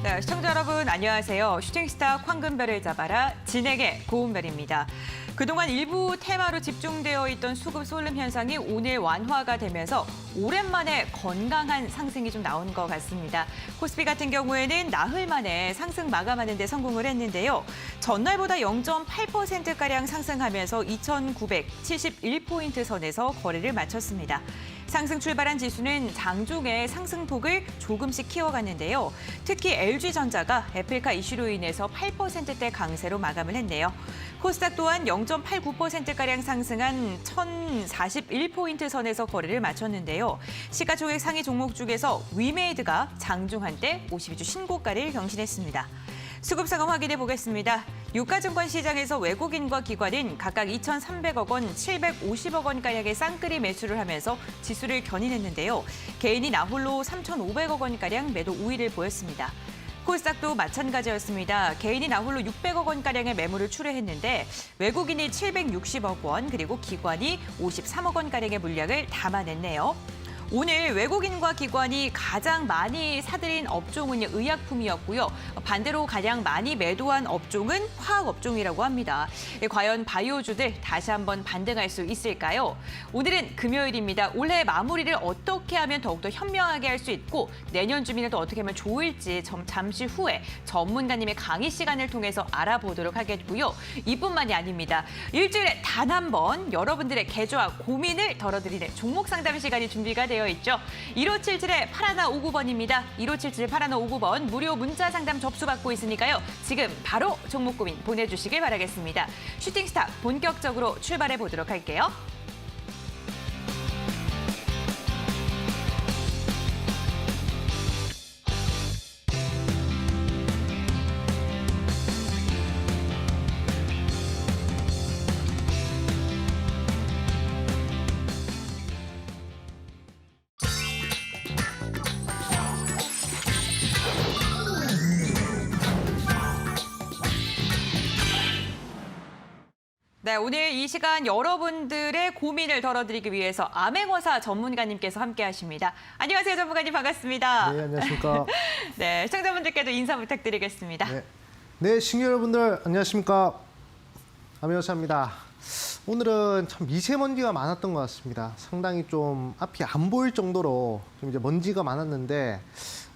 네, 시청자 여러분 안녕하세요. 슈팅스타 황금별을 잡아라 진에게 고운별입니다. 그동안 일부 테마로 집중되어 있던 수급 쏠림 현상이 오늘 완화가 되면서 오랜만에 건강한 상승이 좀 나온 것 같습니다. 코스피 같은 경우에는 나흘 만에 상승 마감하는 데 성공을 했는데요. 전날보다 0.8%가량 상승하면서 2,971포인트 선에서 거래를 마쳤습니다. 상승 출발한 지수는 장중에 상승폭을 조금씩 키워갔는데요. 특히 LG전자가 애플카 이슈로 인해서 8%대 강세로 마감을 했네요. 코스닥 또한 0.89%가량 상승한 1,041포인트 선에서 거래를 마쳤는데요. 시가총액 상위 종목 중에서 위메이드가 장중 한때 52주 신고가를 경신했습니다. 수급 상황 확인해 보겠습니다. 유가증권 시장에서 외국인과 기관은 각각 2,300억 원, 750억 원가량의 쌍끌이 매수를 하면서 지수를 견인했는데요. 개인이 나홀로 3,500억 원가량 매도 우위를 보였습니다. 코스닥도 마찬가지였습니다. 개인이 나홀로 600억 원가량의 매물을 출회했는데 외국인이 760억 원, 그리고 기관이 53억 원가량의 물량을 담아냈네요. 오늘 외국인과 기관이 가장 많이 사들인 업종은 의약품이었고요. 반대로 가장 많이 매도한 업종은 화학업종이라고 합니다. 과연 바이오주들 다시 한번 반등할 수 있을까요? 오늘은 금요일입니다. 올해 마무리를 어떻게 하면 더욱더 현명하게 할 수 있고 내년 주민을 또 어떻게 하면 좋을지 잠시 후에 전문가님의 강의 시간을 통해서 알아보도록 하겠고요. 이뿐만이 아닙니다. 일주일에 단 한 번 여러분들의 계좌와 고민을 덜어드리는 종목 상담 시간이 준비가 되어 있죠. 1577-8159번입니다. 1577-8159번 무료 문자 상담 접수받고 있으니까요. 지금 바로 종목 고민 보내주시길 바라겠습니다. 슈팅스타 본격적으로 출발해 보도록 할게요. 네, 오늘 이 시간 여러분들의 고민을 덜어드리기 위해서 암행어사 전문가님께서 함께하십니다. 안녕하세요, 전문가님 반갑습니다. 네, 안녕하십니까. 네, 시청자분들께도 인사 부탁드리겠습니다. 네, 시청자 여러분들 안녕하십니까. 암행어사입니다. 오늘은 참 미세먼지가 많았던 것 같습니다. 상당히 좀 앞이 안 보일 정도로 좀 이제 먼지가 많았는데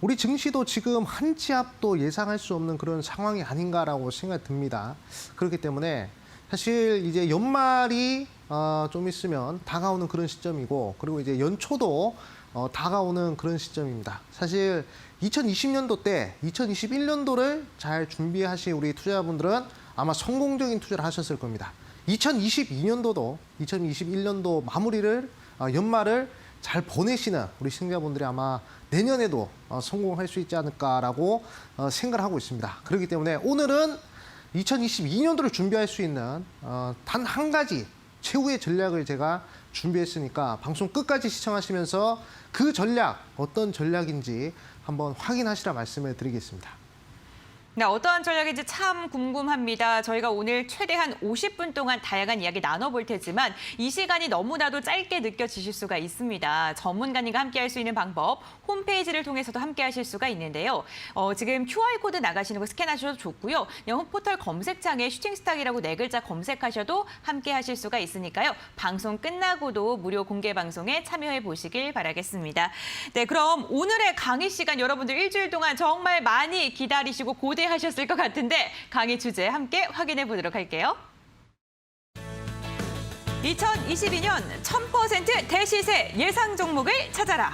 우리 증시도 지금 한 치 앞도 예상할 수 없는 그런 상황이 아닌가라고 생각이 듭니다. 그렇기 때문에 사실 이제 연말이 좀 있으면 다가오는 그런 시점이고, 그리고 이제 연초도 다가오는 그런 시점입니다. 사실 2020년도 때 2021년도를 잘 준비하신 우리 투자자분들은 아마 성공적인 투자를 하셨을 겁니다. 2022년도도 2021년도 마무리를 연말을 잘 보내시는 우리 시청자분들이 아마 내년에도 성공할 수 있지 않을까라고 생각을 하고 있습니다. 그렇기 때문에 오늘은 2022년도를 준비할 수 있는 단 한 가지 최후의 전략을 제가 준비했으니까 방송 끝까지 시청하시면서 그 전략, 어떤 전략인지 한번 확인하시라 말씀을 드리겠습니다. 네, 어떠한 전략인지 참 궁금합니다. 저희가 오늘 최대한 50분 동안 다양한 이야기 나눠볼 테지만 이 시간이 너무나도 짧게 느껴지실 수가 있습니다. 전문가님과 함께할 수 있는 방법, 홈페이지를 통해서도 함께하실 수가 있는데요. 지금 QR코드 나가시는 거 스캔하셔도 좋고요. 그냥 포털 검색창에 슈팅스탁이라고 네 글자 검색하셔도 함께하실 수가 있으니까요. 방송 끝나고도 무료 공개 방송에 참여해 보시길 바라겠습니다. 네, 그럼 오늘의 강의 시간 여러분들 일주일 동안 정말 많이 기다리시고 고대하셨을 것 같은데 강의 주제 함께 확인해 보도록 할게요. 2022년 1000% 대시세 예상 종목을 찾아라.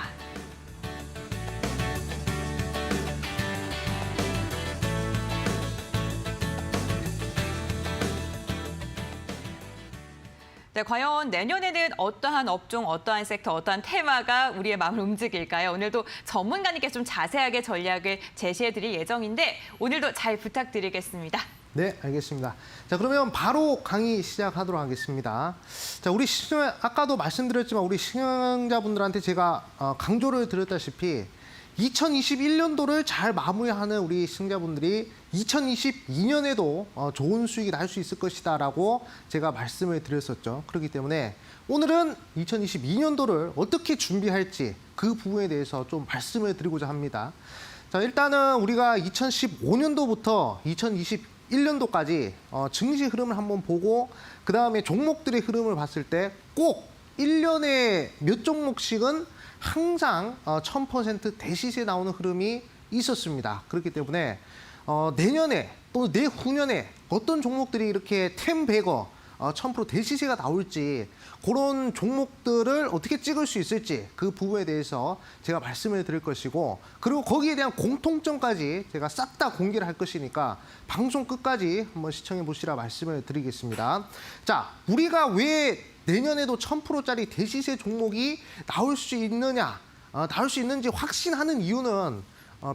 네, 과연 내년에는 어떠한 업종, 어떠한 섹터, 어떠한 테마가 우리의 마음을 움직일까요? 오늘도 전문가님께서 좀 자세하게 전략을 제시해드릴 예정인데 오늘도 잘 부탁드리겠습니다. 네, 알겠습니다. 자, 그러면 바로 강의 시작하도록 하겠습니다. 자, 우리 아까도 말씀드렸지만 우리 시청자분들한테 제가 강조를 드렸다시피 2021년도를 잘 마무리하는 우리 시청자분들이 2022년에도 좋은 수익이 날 수 있을 것이다라고 제가 말씀을 드렸었죠. 그렇기 때문에 오늘은 2022년도를 어떻게 준비할지 그 부분에 대해서 좀 말씀을 드리고자 합니다. 자, 일단은 우리가 2015년도부터 2021년도까지 증시 흐름을 한번 보고 그다음에 종목들의 흐름을 봤을 때 꼭 1년에 몇 종목씩은 항상 1000% 대시세 나오는 흐름이 있었습니다. 그렇기 때문에 내년에 또는 내후년에 어떤 종목들이 이렇게 10배거 1000% 대시세가 나올지 그런 종목들을 어떻게 찍을 수 있을지 그 부분에 대해서 제가 말씀을 드릴 것이고 그리고 거기에 대한 공통점까지 제가 싹 다 공개를 할 것이니까 방송 끝까지 한번 시청해 보시라 말씀을 드리겠습니다. 자, 우리가 왜 내년에도 1000%짜리 대시세 종목이 나올 수 있느냐, 나올 수 있는지 확신하는 이유는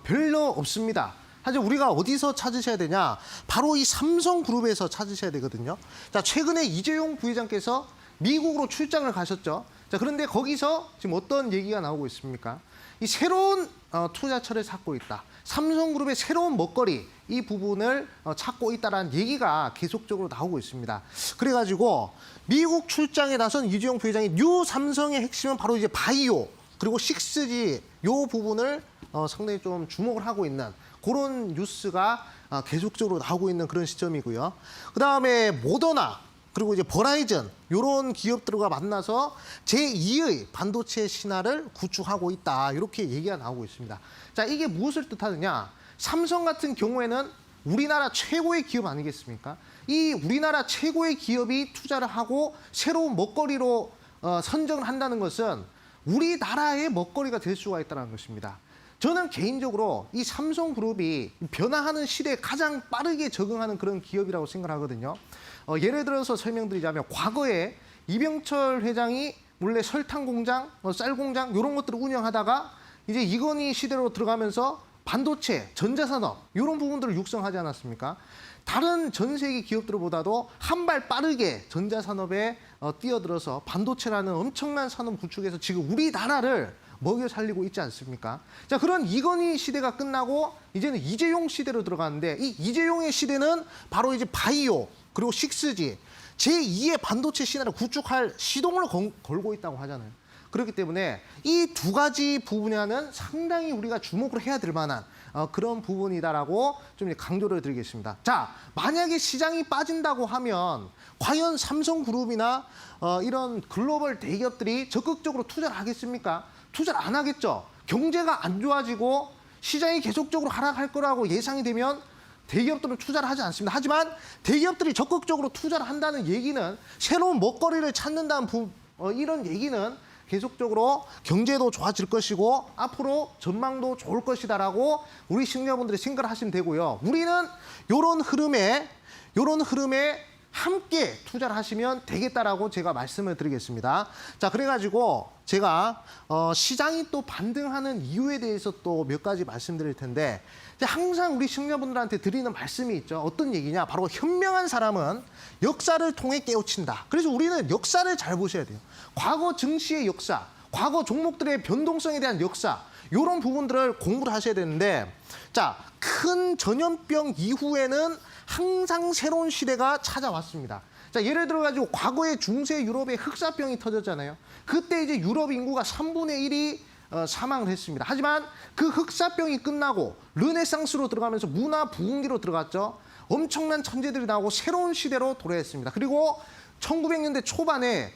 별로 없습니다. 하지만 우리가 어디서 찾으셔야 되냐? 바로 이 삼성그룹에서 찾으셔야 되거든요. 자, 최근에 이재용 부회장께서 미국으로 출장을 가셨죠. 자, 그런데 거기서 지금 어떤 얘기가 나오고 있습니까? 이 새로운 투자처를 찾고 있다. 삼성그룹의 새로운 먹거리 이 부분을 찾고 있다라는 얘기가 계속적으로 나오고 있습니다. 그래가지고 미국 출장에 나선 이재용 부회장이 뉴 삼성의 핵심은 바로 이제 바이오 그리고 6G 요 부분을 상당히 좀 주목을 하고 있는 그런 뉴스가 계속적으로 나오고 있는 그런 시점이고요. 그다음에 모더나 그리고 이제 버라이즌 이런 기업들과 만나서 제2의 반도체 신화를 구축하고 있다. 이렇게 얘기가 나오고 있습니다. 자, 이게 무엇을 뜻하느냐? 삼성 같은 경우에는 우리나라 최고의 기업 아니겠습니까? 이 우리나라 최고의 기업이 투자를 하고 새로운 먹거리로 선정을 한다는 것은 우리나라의 먹거리가 될 수가 있다는 것입니다. 저는 개인적으로 이 삼성그룹이 변화하는 시대에 가장 빠르게 적응하는 그런 기업이라고 생각하거든요. 예를 들어서 설명드리자면 과거에 이병철 회장이 원래 설탕 공장, 쌀 공장 이런 것들을 운영하다가 이제 이건희 시대로 들어가면서 반도체, 전자산업 이런 부분들을 육성하지 않았습니까? 다른 전 세계 기업들보다도 한 발 빠르게 전자산업에 뛰어들어서 반도체라는 엄청난 산업 구축에서 지금 우리나라를 먹여 살리고 있지 않습니까? 자, 그런 이건희 시대가 끝나고 이제는 이재용 시대로 들어가는데 이 이재용의 시대는 바로 이제 바이오 그리고 6G 제2의 반도체 신화를 구축할 시동을 걸고 있다고 하잖아요. 그렇기 때문에 이 두 가지 분야는 상당히 우리가 주목을 해야 될 만한 그런 부분이다라고 좀 강조를 드리겠습니다. 자, 만약에 시장이 빠진다고 하면 과연 삼성그룹이나 이런 글로벌 대기업들이 적극적으로 투자를 하겠습니까? 투자를 안 하겠죠. 경제가 안 좋아지고 시장이 계속적으로 하락할 거라고 예상이 되면 대기업들은 투자를 하지 않습니다. 하지만 대기업들이 적극적으로 투자를 한다는 얘기는 새로운 먹거리를 찾는다는 이런 얘기는 계속적으로 경제도 좋아질 것이고 앞으로 전망도 좋을 것이다라고 우리 시청자분들이 생각을 하시면 되고요. 우리는 이런 흐름에 함께 투자를 하시면 되겠다라고 제가 말씀을 드리겠습니다. 자, 그래가지고 제가 시장이 또 반등하는 이유에 대해서 또 몇 가지 말씀드릴 텐데 항상 우리 시청자분들한테 드리는 말씀이 있죠. 어떤 얘기냐? 바로 현명한 사람은 역사를 통해 깨우친다. 그래서 우리는 역사를 잘 보셔야 돼요. 과거 증시의 역사, 과거 종목들의 변동성에 대한 역사 이런 부분들을 공부를 하셔야 되는데 자, 큰 전염병 이후에는 항상 새로운 시대가 찾아왔습니다. 자, 예를 들어가지고 과거에 중세 유럽에 흑사병이 터졌잖아요. 그때 이제 유럽 인구가 3분의 1이 사망을 했습니다. 하지만 그 흑사병이 끝나고 르네상스로 들어가면서 문화 부흥기로 들어갔죠. 엄청난 천재들이 나오고 새로운 시대로 도래했습니다. 그리고 1900년대 초반에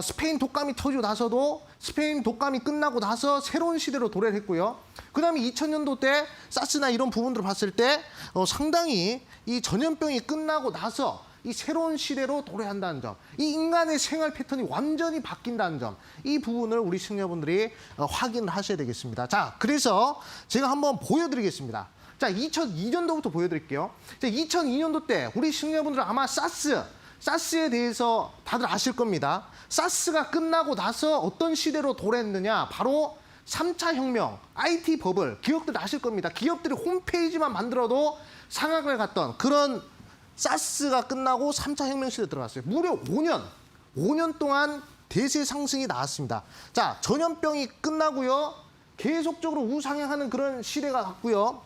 스페인 독감이 터지고 나서도 스페인 독감이 끝나고 나서 새로운 시대로 도래를 했고요. 그 다음에 2000년도 때 사스나 이런 부분들을 봤을 때 상당히 이 전염병이 끝나고 나서 이 새로운 시대로 도래한다는 점, 이 인간의 생활 패턴이 완전히 바뀐다는 점, 이 부분을 우리 시청자분들이 확인을 하셔야 되겠습니다. 자, 그래서 제가 한번 보여드리겠습니다. 자, 2002년도부터 보여드릴게요. 자, 2002년도 때 우리 시청자분들은 아마 사스에 대해서 다들 아실 겁니다. 사스가 끝나고 나서 어떤 시대로 도래했느냐, 바로 3차 혁명, IT 버블, 기업들 아실 겁니다. 기업들이 홈페이지만 만들어도 상황을 갔던 그런 사스가 끝나고 3차 혁명 시대에 들어갔어요. 무려 5년 동안 대세 상승이 나왔습니다. 자, 전염병이 끝나고요. 계속적으로 우상향하는 그런 시대가 갔고요.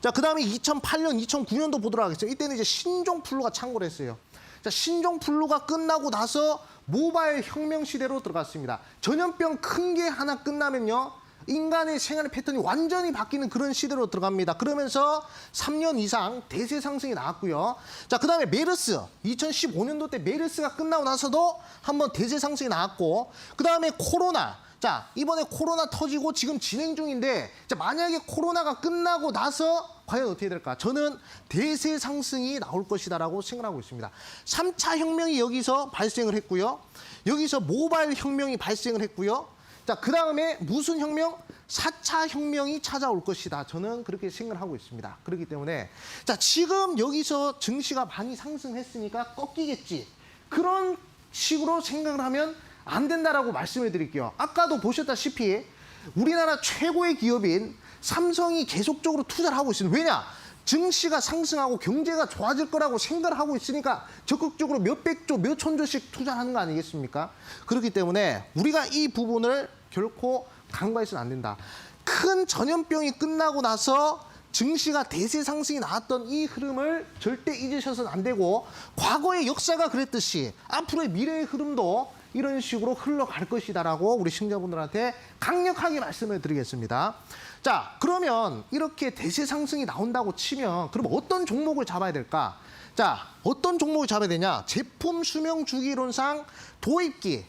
자, 그 다음에 2008년, 2009년도 보도록 하겠습니다. 이때는 이제 신종플루가 창궐을 했어요. 자, 신종플루가 끝나고 나서 모바일 혁명 시대로 들어갔습니다. 전염병 큰 게 하나 끝나면요. 인간의 생활의 패턴이 완전히 바뀌는 그런 시대로 들어갑니다. 그러면서 3년 이상 대세 상승이 나왔고요. 자, 그다음에 메르스, 2015년도 때 메르스가 끝나고 나서도 한번 대세 상승이 나왔고, 그다음에 코로나. 자, 이번에 코로나 터지고 지금 진행 중인데, 자, 만약에 코로나가 끝나고 나서 과연 어떻게 될까? 저는 대세 상승이 나올 것이다라고 생각하고 있습니다. 3차 혁명이 여기서 발생을 했고요. 여기서 모바일 혁명이 발생을 했고요. 자, 그 다음에 무슨 혁명? 4차 혁명이 찾아올 것이다. 저는 그렇게 생각을 하고 있습니다. 그렇기 때문에 자, 지금 여기서 증시가 많이 상승했으니까 꺾이겠지. 그런 식으로 생각을 하면 안 된다라고 말씀을 드릴게요. 아까도 보셨다시피 우리나라 최고의 기업인 삼성이 계속적으로 투자를 하고 있습니다. 왜냐? 증시가 상승하고 경제가 좋아질 거라고 생각을 하고 있으니까 적극적으로 몇백조, 몇천조씩 투자하는 거 아니겠습니까? 그렇기 때문에 우리가 이 부분을 결코 간과해서는 안 된다. 큰 전염병이 끝나고 나서 증시가 대세 상승이 나왔던 이 흐름을 절대 잊으셔서는 안 되고, 과거의 역사가 그랬듯이 앞으로의 미래의 흐름도 이런 식으로 흘러갈 것이다라고 우리 시청자분들한테 강력하게 말씀을 드리겠습니다. 자, 그러면 이렇게 대세 상승이 나온다고 치면 그럼 어떤 종목을 잡아야 될까? 자, 어떤 종목을 잡아야 되냐? 제품 수명 주기론상 도입기에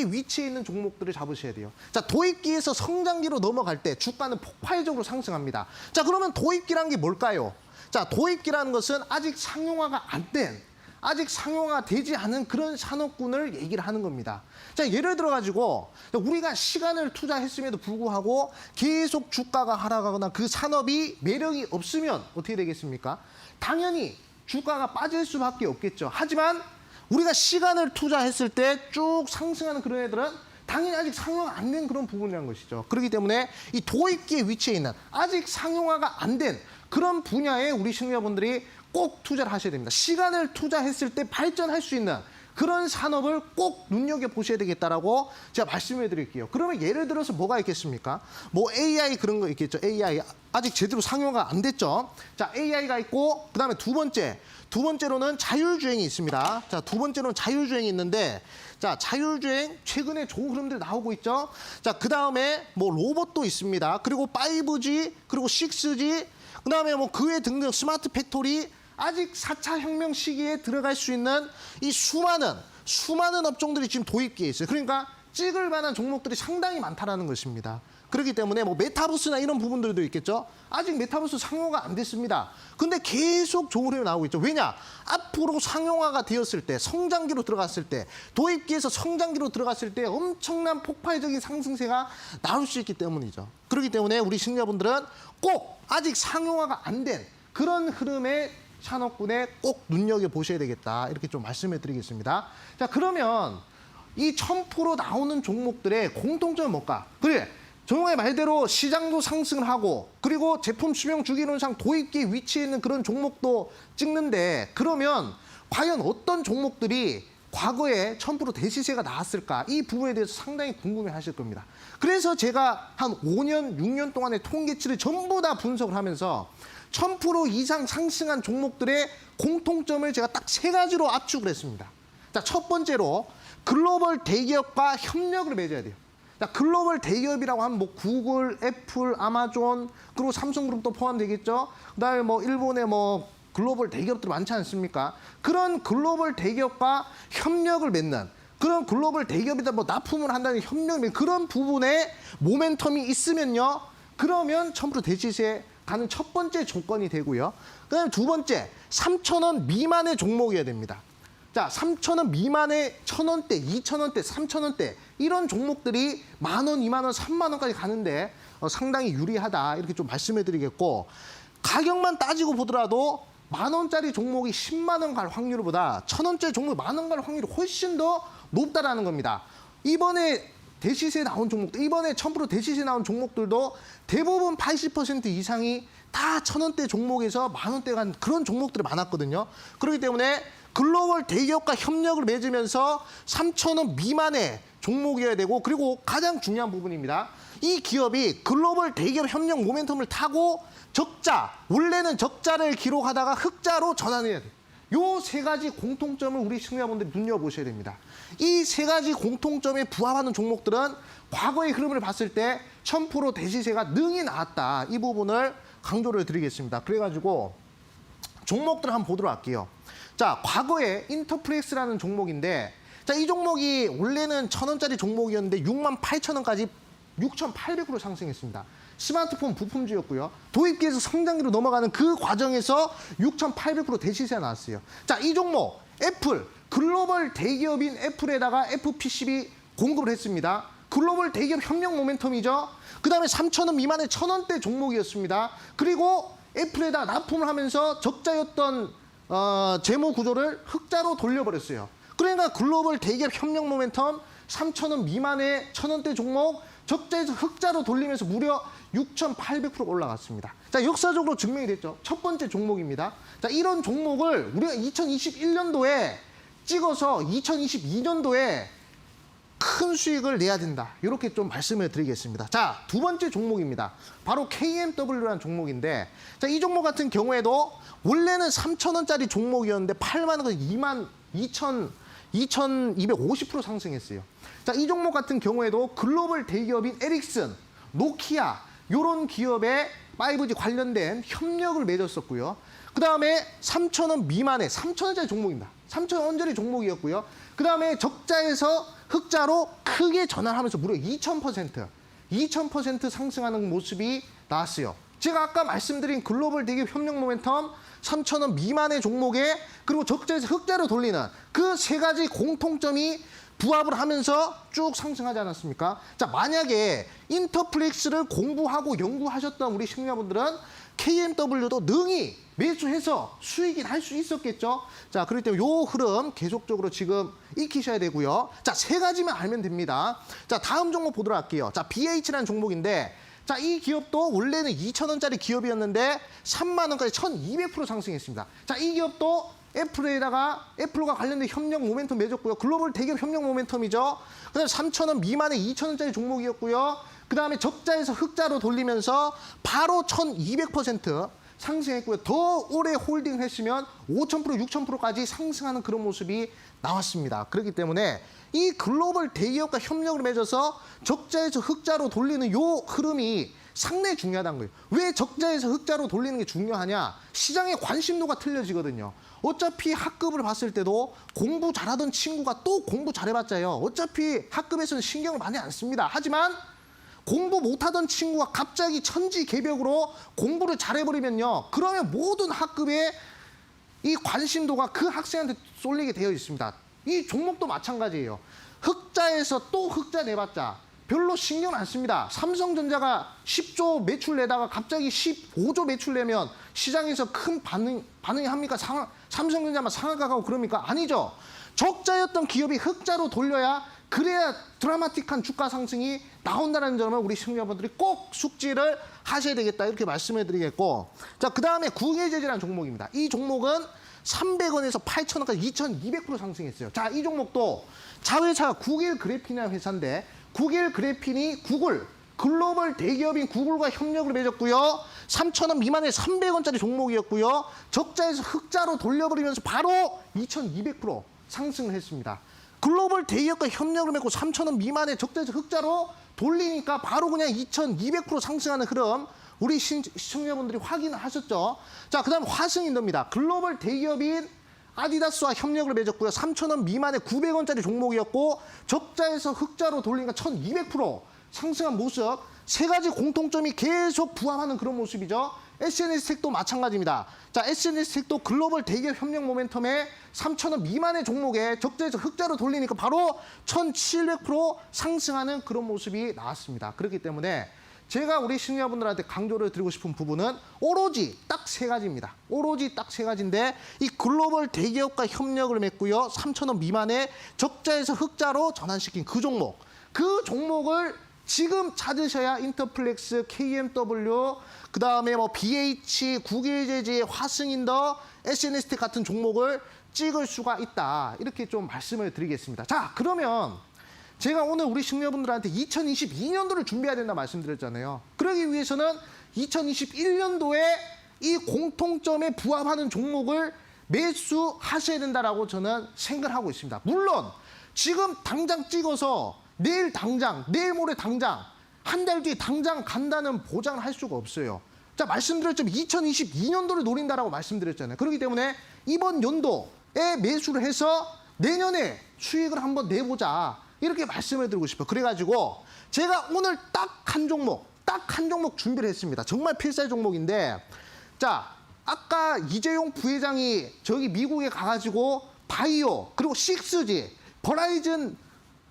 위치해 있는 종목들을 잡으셔야 돼요. 자, 도입기에서 성장기로 넘어갈 때 주가는 폭발적으로 상승합니다. 자, 그러면 도입기라는 게 뭘까요? 자, 도입기라는 것은 아직 상용화가 안 된, 아직 상용화 되지 않은 그런 산업군을 얘기를 하는 겁니다. 자, 예를 들어가지고 우리가 시간을 투자했음에도 불구하고 계속 주가가 하락하거나 그 산업이 매력이 없으면 어떻게 되겠습니까? 당연히 주가가 빠질 수밖에 없겠죠. 하지만 우리가 시간을 투자했을 때 쭉 상승하는 그런 애들은 당연히 아직 상용화 안 된 그런 부분이라는 것이죠. 그렇기 때문에 이 도입기에 위치해 있는 아직 상용화가 안 된 그런 분야에 우리 시청자분들이 꼭 투자를 하셔야 됩니다. 시간을 투자했을 때 발전할 수 있는 그런 산업을 꼭 눈여겨보셔야 되겠다라고 제가 말씀해 드릴게요. 그러면 예를 들어서 뭐가 있겠습니까? 뭐 AI 그런 거 있겠죠. AI 아직 제대로 상용화가 안 됐죠. 자, AI가 있고, 그 다음에 두 번째로는 자율주행이 있습니다. 자, 두 번째로는 자율주행이 있는데, 자, 자율주행 최근에 좋은 흐름들 나오고 있죠. 자, 그 다음에 뭐 로봇도 있습니다. 그리고 5G, 그리고 6G, 그 다음에 뭐 그 외 등등 스마트 팩토리, 아직 4차 혁명 시기에 들어갈 수 있는 이 수많은 업종들이 지금 도입기에 있어요. 그러니까 찍을 만한 종목들이 상당히 많다라는 것입니다. 그렇기 때문에 뭐 메타버스나 이런 부분들도 있겠죠. 아직 메타버스 상용화가 안 됐습니다. 근데 계속 좋은 흐름이 나오고 있죠. 왜냐? 앞으로 상용화가 되었을 때, 성장기로 들어갔을 때, 도입기에서 성장기로 들어갔을 때 엄청난 폭발적인 상승세가 나올 수 있기 때문이죠. 그렇기 때문에 우리 시청자분들은 꼭 아직 상용화가 안 된 그런 흐름의 산업군에 꼭 눈여겨보셔야 되겠다. 이렇게 좀 말씀해 드리겠습니다. 자, 그러면 이 1000% 나오는 종목들의 공통점은 뭘까? 그래, 조용의 말대로 시장도 상승을 하고, 그리고 제품 수명 주기론상 도입기에 위치해 있는 그런 종목도 찍는데, 그러면 과연 어떤 종목들이 과거에 1000% 대시세가 나왔을까? 이 부분에 대해서 상당히 궁금해 하실 겁니다. 그래서 제가 한 5년, 6년 동안의 통계치를 전부 다 분석을 하면서 1000% 이상 상승한 종목들의 공통점을 제가 딱 3가지로 압축을 했습니다. 자, 첫 번째로 글로벌 대기업과 협력을 맺어야 돼요. 자, 글로벌 대기업이라고 하면 뭐 구글, 애플, 아마존, 그리고 삼성그룹도 포함되겠죠. 그다음에 뭐 일본의 뭐 글로벌 대기업들 많지 않습니까? 그런 글로벌 대기업과 협력을 맺는, 그런 글로벌 대기업에다 뭐 납품을 한다는 협력을 맺는 그런 부분에 모멘텀이 있으면요, 그러면 1000% 대시세 가는 첫 번째 조건이 되고요. 그다음에 두 번째, 3,000원 미만의 종목이어야 됩니다. 자, 3,000원 미만의 1,000원대, 2,000원대, 3,000원대 이런 종목들이 10,000원, 20,000원, 30,000원까지 가는데 상당히 유리하다. 이렇게 좀 말씀해 드리겠고, 가격만 따지고 보더라도 10,000원짜리 종목이 10만 원 갈 확률보다 1,000원짜리 종목이 10,000원 갈 확률이 훨씬 더 높다라는 겁니다. 이번에 대시세 나온 종목들, 이번에 1000% 대시세 나온 종목들도 대부분 80% 이상이 다 1,000원대 종목에서 10,000원대 간 그런 종목들이 많았거든요. 그렇기 때문에 글로벌 대기업과 협력을 맺으면서 3,000원 미만의 종목이어야 되고, 그리고 가장 중요한 부분입니다. 이 기업이 글로벌 대기업 협력 모멘텀을 타고 원래는 적자를 기록하다가 흑자로 전환해야 돼요. 요 3가지 공통점을 우리 시청자분들이 눈여보셔야 됩니다. 이 3가지 공통점에 부합하는 종목들은 과거의 흐름을 봤을 때 1000% 대시세가 능히 나왔다. 이 부분을 강조를 드리겠습니다. 그래가지고 종목들을 한번 보도록 할게요. 자, 과거에 인터플렉스라는 종목인데, 자, 이 종목이 원래는 1,000원짜리 종목이었는데 68,000원까지 6,800% 상승했습니다. 스마트폰 부품주였고요. 도입기에서 성장기로 넘어가는 그 과정에서 6,800% 대시세가 나왔어요. 자, 이 종목 애플, 글로벌 대기업인 애플에다가 FPCB 공급을 했습니다. 글로벌 대기업 협력 모멘텀이죠. 그 다음에 3,000원 미만의 1,000원대 종목이었습니다. 그리고 애플에다 납품을 하면서 적자였던 재무 구조를 흑자로 돌려버렸어요. 그러니까 글로벌 대기업 협력 모멘텀 3,000원 미만의 1,000원대 종목 적자에서 흑자로 돌리면서 무려 6,800% 올라갔습니다. 자, 역사적으로 증명이 됐죠. 첫 번째 종목입니다. 자, 이런 종목을 우리가 2021년도에 찍어서 2022년도에 큰 수익을 내야 된다. 이렇게 좀 말씀을 드리겠습니다. 자, 두 번째 종목입니다. 바로 KMW라는 종목인데, 자, 이 종목 같은 경우에도 원래는 3,000원짜리 종목이었는데 8만 원, 2250% 상승했어요. 자, 이 종목 같은 경우에도 글로벌 대기업인 에릭슨, 노키아 이런 기업에 5G 관련된 협력을 맺었었고요. 그 다음에 3,000원 미만의 3,000원짜리 종목입니다. 3,000원짜리 종목이었고요. 그 다음에 적자에서 흑자로 크게 전환하면서 무려 2,000% 상승하는 모습이 나왔어요. 제가 아까 말씀드린 글로벌 대기업 협력 모멘텀 3,000원 미만의 종목에 그리고 적자에서 흑자로 돌리는 그 세 가지 공통점이 부합을 하면서 쭉 상승하지 않았습니까? 자, 만약에 인터플렉스를 공부하고 연구하셨던 우리 시청자분들은 KMW도 능히 매수해서 수익이 날 수 있었겠죠? 자, 그렇기 때문에 요 흐름 계속적으로 지금 익히셔야 되고요. 자, 세 가지만 알면 됩니다. 자, 다음 종목 보도록 할게요. 자, BH라는 종목인데, 자, 이 기업도 원래는 2,000원짜리 기업이었는데 3만 원까지 1,200% 상승했습니다. 자, 이 기업도 애플과 관련된 협력 모멘텀 맺었고요. 글로벌 대기업 협력 모멘텀이죠. 그다음에 3,000원 미만의 2,000원짜리 종목이었고요. 그다음에 적자에서 흑자로 돌리면서 바로 1,200% 상승했고요. 더 오래 홀딩했으면 5,000%, 6,000%까지 상승하는 그런 모습이 나왔습니다. 그렇기 때문에 이 글로벌 대기업과 협력을 맺어서 적자에서 흑자로 돌리는 요 흐름이 상당히 중요하다는 거예요. 왜 적자에서 흑자로 돌리는 게 중요하냐? 시장의 관심도가 틀려지거든요. 어차피 학급을 봤을 때도 공부 잘하던 친구가 또 공부 잘해봤자요. 어차피 학급에서는 신경을 많이 안 씁니다. 하지만 공부 못하던 친구가 갑자기 천지개벽으로 공부를 잘해버리면요. 그러면 모든 학급의 이 관심도가 그 학생한테 쏠리게 되어 있습니다. 이 종목도 마찬가지예요. 흑자에서 또 흑자 내봤자 별로 신경 안 씁니다. 삼성전자가 10조 매출 내다가 갑자기 15조 매출 내면 시장에서 큰 반응이 합니까? 삼성전자만 상한가 가고 그럽니까? 아니죠. 적자였던 기업이 흑자로 돌려야 그래야 드라마틱한 주가 상승이 나온다는 점을 우리 시청자분들이 꼭 숙지를 하셔야 되겠다 이렇게 말씀해 드리겠고, 자, 그 다음에 구계재질이라는 종목입니다. 이 종목은 300원에서 8,000원까지 2,200% 상승했어요. 자, 이 종목도 자회사가 구길그래핀이라는 회사인데 구길그래핀이 글로벌 대기업인 구글과 협력을 맺었고요. 3,000원 미만의 300원짜리 종목이었고요. 적자에서 흑자로 돌려버리면서 바로 2,200% 상승을 했습니다. 글로벌 대기업과 협력을 맺고 3,000원 미만의 적자에서 흑자로 돌리니까 바로 그냥 2,200% 상승하는 흐름 우리 시청자분들이 확인을 하셨죠. 자, 그 다음 화승인더입니다. 글로벌 대기업인 아디다스와 협력을 맺었고요. 3,000원 미만의 900원짜리 종목이었고 적자에서 흑자로 돌리니까 1,200% 상승한 모습, 세 가지 공통점이 계속 부합하는 그런 모습이죠. SNS텍도 마찬가지입니다. 자, SNS텍도 글로벌 대기업 협력 모멘텀에 3,000원 미만의 종목에 적자에서 흑자로 돌리니까 바로 1,700% 상승하는 그런 모습이 나왔습니다. 그렇기 때문에 제가 우리 시청자분들한테 강조를 드리고 싶은 부분은 오로지 딱 세 가지입니다. 오로지 딱 세 가지인데 이 글로벌 대기업과 협력을 맺고요. 3,000원 미만의 적자에서 흑자로 전환시킨 그 종목을 지금 찾으셔야 인터플렉스, KMW, 그 다음에 뭐 BH, 구길재지, 화승인더, SNS텍 같은 종목을 찍을 수가 있다. 이렇게 좀 말씀을 드리겠습니다. 자, 그러면 제가 오늘 우리 시청자분들한테 2022년도를 준비해야 된다 말씀드렸잖아요. 그러기 위해서는 2021년도에 이 공통점에 부합하는 종목을 매수하셔야 된다라고 저는 생각을 하고 있습니다. 물론 지금 당장 찍어서 내일 모레 당장 한 달 뒤에 당장 간다는 보장을 할 수가 없어요. 자, 말씀드렸죠. 2022년도를 노린다라고 말씀드렸잖아요. 그렇기 때문에 이번 연도에 매수를 해서 내년에 수익을 한번 내보자. 이렇게 말씀을 드리고 싶어요. 그래가지고 제가 오늘 딱 한 종목 준비를 했습니다. 정말 필살 종목인데, 자, 아까 이재용 부회장이 저기 미국에 가가지고 바이오 그리고 6G 버라이즌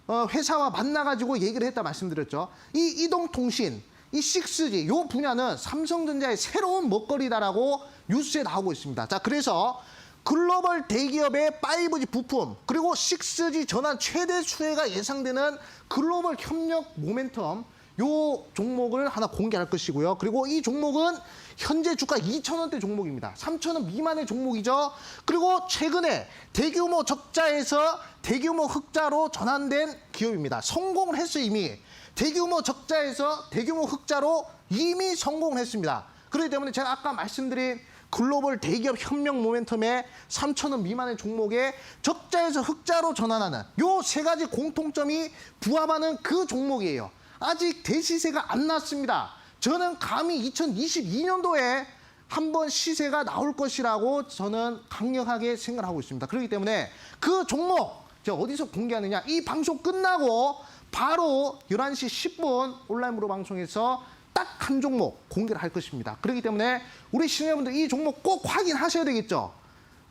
회사와 만나가지고 얘기를 했다 말씀드렸죠. 이 이동통신, 이 6G 요 분야는 삼성전자의 새로운 먹거리다라고 뉴스에 나오고 있습니다. 자, 그래서 글로벌 대기업의 5G 부품 그리고 6G 전환 최대 수혜가 예상되는 글로벌 협력 모멘텀 요 종목을 하나 공개할 것이고요. 그리고 이 종목은 현재 주가 2,000원대 종목입니다. 3,000원 미만의 종목이죠. 그리고 최근에 대규모 적자에서 대규모 흑자로 전환된 기업입니다. 성공을 했어요, 이미. 대규모 적자에서 대규모 흑자로 이미 성공을 했습니다. 그렇기 때문에 제가 아까 말씀드린 글로벌 대기업 협력 모멘텀의 3,000원 미만의 종목에 적자에서 흑자로 전환하는 요 세 가지 공통점이 부합하는 그 종목이에요. 아직 대시세가 안 났습니다. 저는 감히 2022년도에 한번 시세가 나올 것이라고 저는 강력하게 생각하고 있습니다. 그렇기 때문에 그 종목 제가 어디서 공개하느냐, 이 방송 끝나고 바로 11시 10분 온라인 무료 방송에서 딱 한 종목 공개를 할 것입니다. 그렇기 때문에 우리 시청자분들 이 종목 꼭 확인하셔야 되겠죠.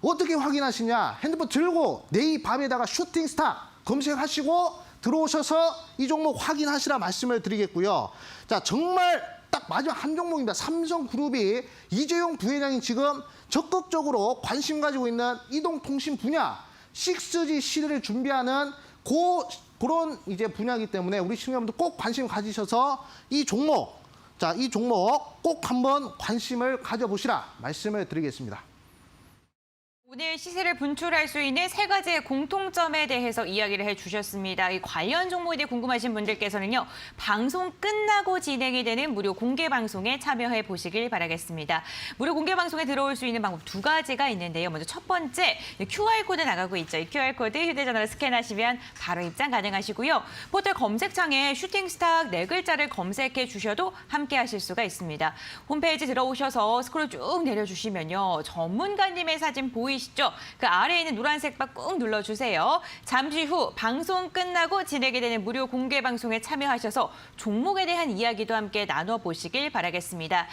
어떻게 확인하시냐, 핸드폰 들고 네이밥에다가 슈팅스타 검색하시고 들어오셔서 이 종목 확인하시라 말씀을 드리겠고요. 자, 정말 딱 마지막 한 종목입니다. 삼성그룹이 이재용 부회장이 지금 적극적으로 관심 가지고 있는 이동통신 분야 6G 시대를 준비하는 그런 이제 분야이기 때문에 우리 시청자분들 꼭 관심 가지셔서 이 종목, 자, 이 종목 꼭 한번 관심을 가져보시라 말씀을 드리겠습니다. 오늘 시세를 분출할 수 있는 세 가지의 공통점에 대해서 이야기를 해주셨습니다. 이 관련 종목에 대해 궁금하신 분들께서는요, 방송 끝나고 진행이 되는 무료 공개 방송에 참여해 보시길 바라겠습니다. 무료 공개 방송에 들어올 수 있는 방법 두 가지가 있는데요. 먼저 첫 번째, QR코드 나가고 있죠. 이 QR코드 휴대전화로 스캔하시면 바로 입장 가능하시고요. 포털 검색창에 슈팅스타 네 글자를 검색해 주셔도 함께 하실 수가 있습니다. 홈페이지 들어오셔서 스크롤 쭉 내려주시면요, 전문가님의 사진 보이시죠? 그 아래에 있는 노란색 바 꾹 눌러주세요. 잠시 후 방송 끝나고 진행이 되는 무료 공개 방송에 참여하셔서 종목에 대한 이야기도 함께 나눠보시길 바라겠습니다.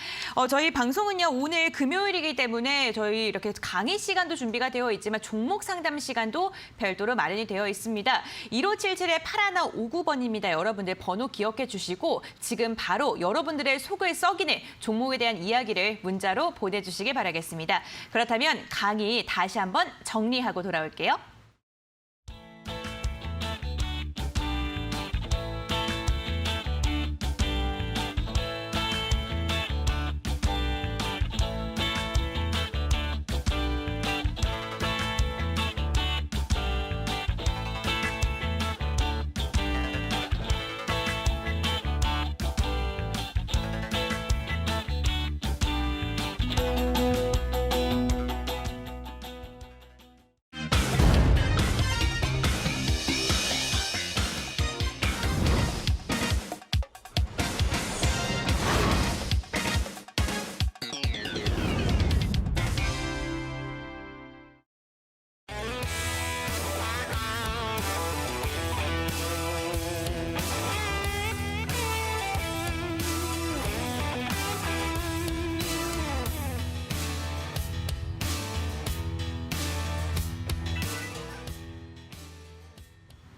저희 방송은요, 오늘 금요일이기 때문에 저희 이렇게 강의 시간도 준비가 되어 있지만 종목 상담 시간도 별도로 마련이 되어 있습니다. 1577-8159번입니다. 여러분들 번호 기억해 주시고 지금 바로 여러분들의 속을 썩이는 종목에 대한 이야기를 문자로 보내주시길 바라겠습니다. 그렇다면 강의 다시 한번 정리하고 돌아올게요.